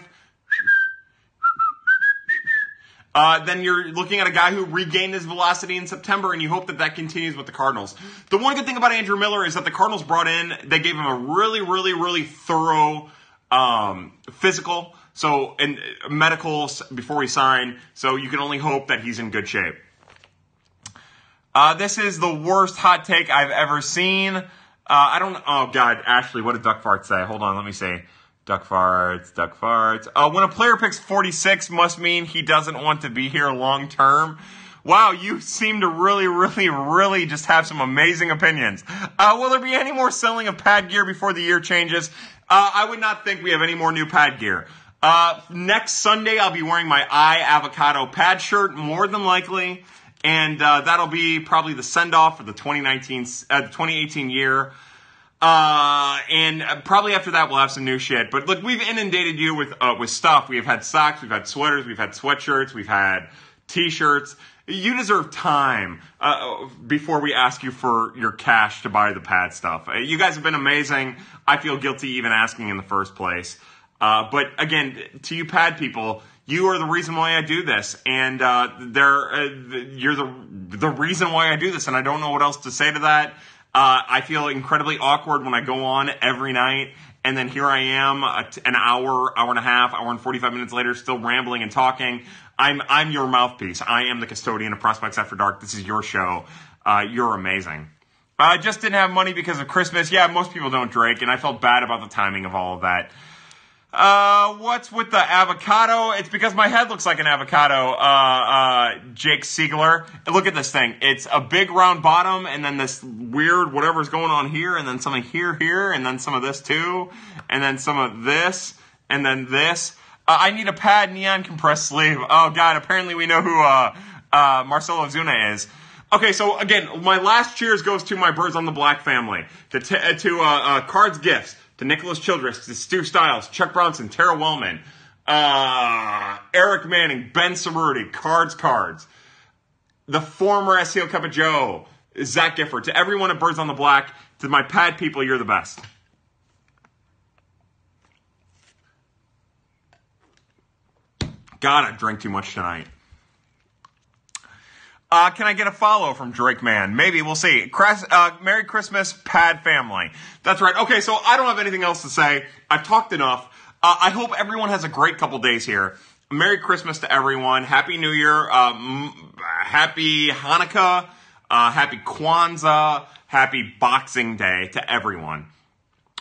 Speaker 1: Then you're looking at a guy who regained his velocity in September, and you hope that continues with the Cardinals. The one good thing about Andrew Miller is that the Cardinals they gave him a really, really, really thorough physical, and medicals before he signed, so you can only hope that he's in good shape. This is the worst hot take I've ever seen. Oh God, Ashley, what did Duck Fart say? Hold on, let me see. Duck farts. When a player picks 46 must mean he doesn't want to be here long term. Wow, you seem to really, really, really just have some amazing opinions. Will there be any more selling of pad gear before the year changes? I would not think we have any more new pad gear. Next Sunday, I'll be wearing my Avocado pad shirt, more than likely. And that'll be probably the send-off for the 2018 year. And probably after that we'll have some new shit. But look, we've inundated you with stuff. We've had socks, we've had sweaters, we've had sweatshirts, we've had t-shirts. You deserve time before we ask you for your cash to buy the pad stuff. You guys have been amazing. I feel guilty even asking in the first place. But again, to you pad people, you are the reason why I do this, and you're the reason why I do this, and I don't know what else to say to that. I feel incredibly awkward when I go on every night, and then here I am, an hour and a half, hour and 45 minutes later, still rambling and talking. I'm your mouthpiece. I am the custodian of Prospects After Dark. This is your show. You're amazing. I just didn't have money because of Christmas. Yeah, most people don't, Drake, and I felt bad about the timing of all of that. What's with the avocado? It's because my head looks like an avocado, Jake Siegler. Look at this thing. It's a big round bottom, and then this weird whatever's going on here, and then something here, and then some of this too, and then some of this, and then this. I need a pad neon compressed sleeve. Oh, God, apparently we know who Marcelo Zuna is. Okay, so again, my last cheers goes to my Birds on the Black family, to Cards Gifts, to Nicholas Childress, to Stu Stiles, Chuck Brownson, Tara Wellman, Eric Manning, Ben Cerruti, Cards, the former SEO Cup of Joe, Zach Gifford, to everyone at Birds on the Black, to my pad people, you're the best. God, I drank too much tonight. Can I get a follow from Drake Man? Maybe, we'll see. Merry Christmas, pad family. That's right. Okay, so I don't have anything else to say. I've talked enough. I hope everyone has a great couple days here. Merry Christmas to everyone. Happy New Year. Happy Hanukkah. Happy Kwanzaa. Happy Boxing Day to everyone.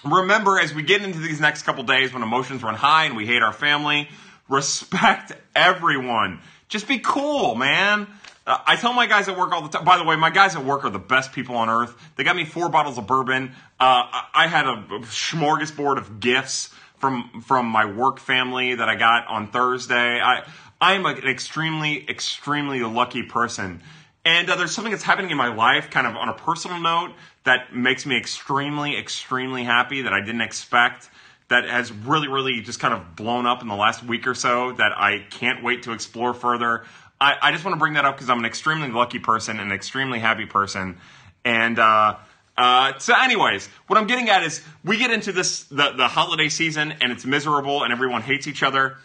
Speaker 1: Remember, as we get into these next couple days when emotions run high and we hate our family, respect everyone. Just be cool, man. I tell my guys at work all the time. By the way, my guys at work are the best people on earth. They got me 4 bottles of bourbon. I had a smorgasbord of gifts from my work family that I got on Thursday. I am an extremely, extremely lucky person. And there's something that's happening in my life, kind of on a personal note, that makes me extremely, extremely happy that I didn't expect. That has really, really just kind of blown up in the last week or so that I can't wait to explore further. I just want to bring that up because I'm an extremely lucky person and an extremely happy person. And so anyways, what I'm getting at is we get into the holiday season and it's miserable and everyone hates each other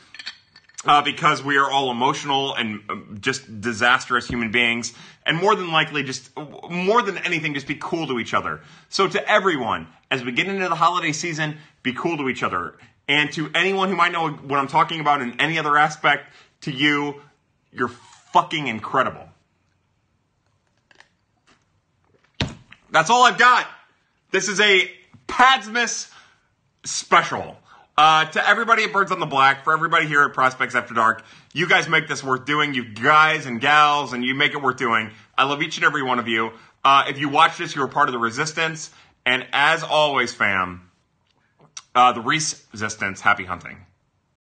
Speaker 1: because we are all emotional and just disastrous human beings. And more than likely, more than anything, just be cool to each other. So to everyone, as we get into the holiday season, be cool to each other. And to anyone who might know what I'm talking about in any other aspect, to you, you're fucking incredible. That's all I've got. This is a Padsmas special. To everybody at Birds on the Black, for everybody here at Prospects After Dark, you guys make this worth doing. You guys and gals, and you make it worth doing. I love each and every one of you. If you watch this, you're a part of the resistance. And as always, fam, the resistance, happy hunting.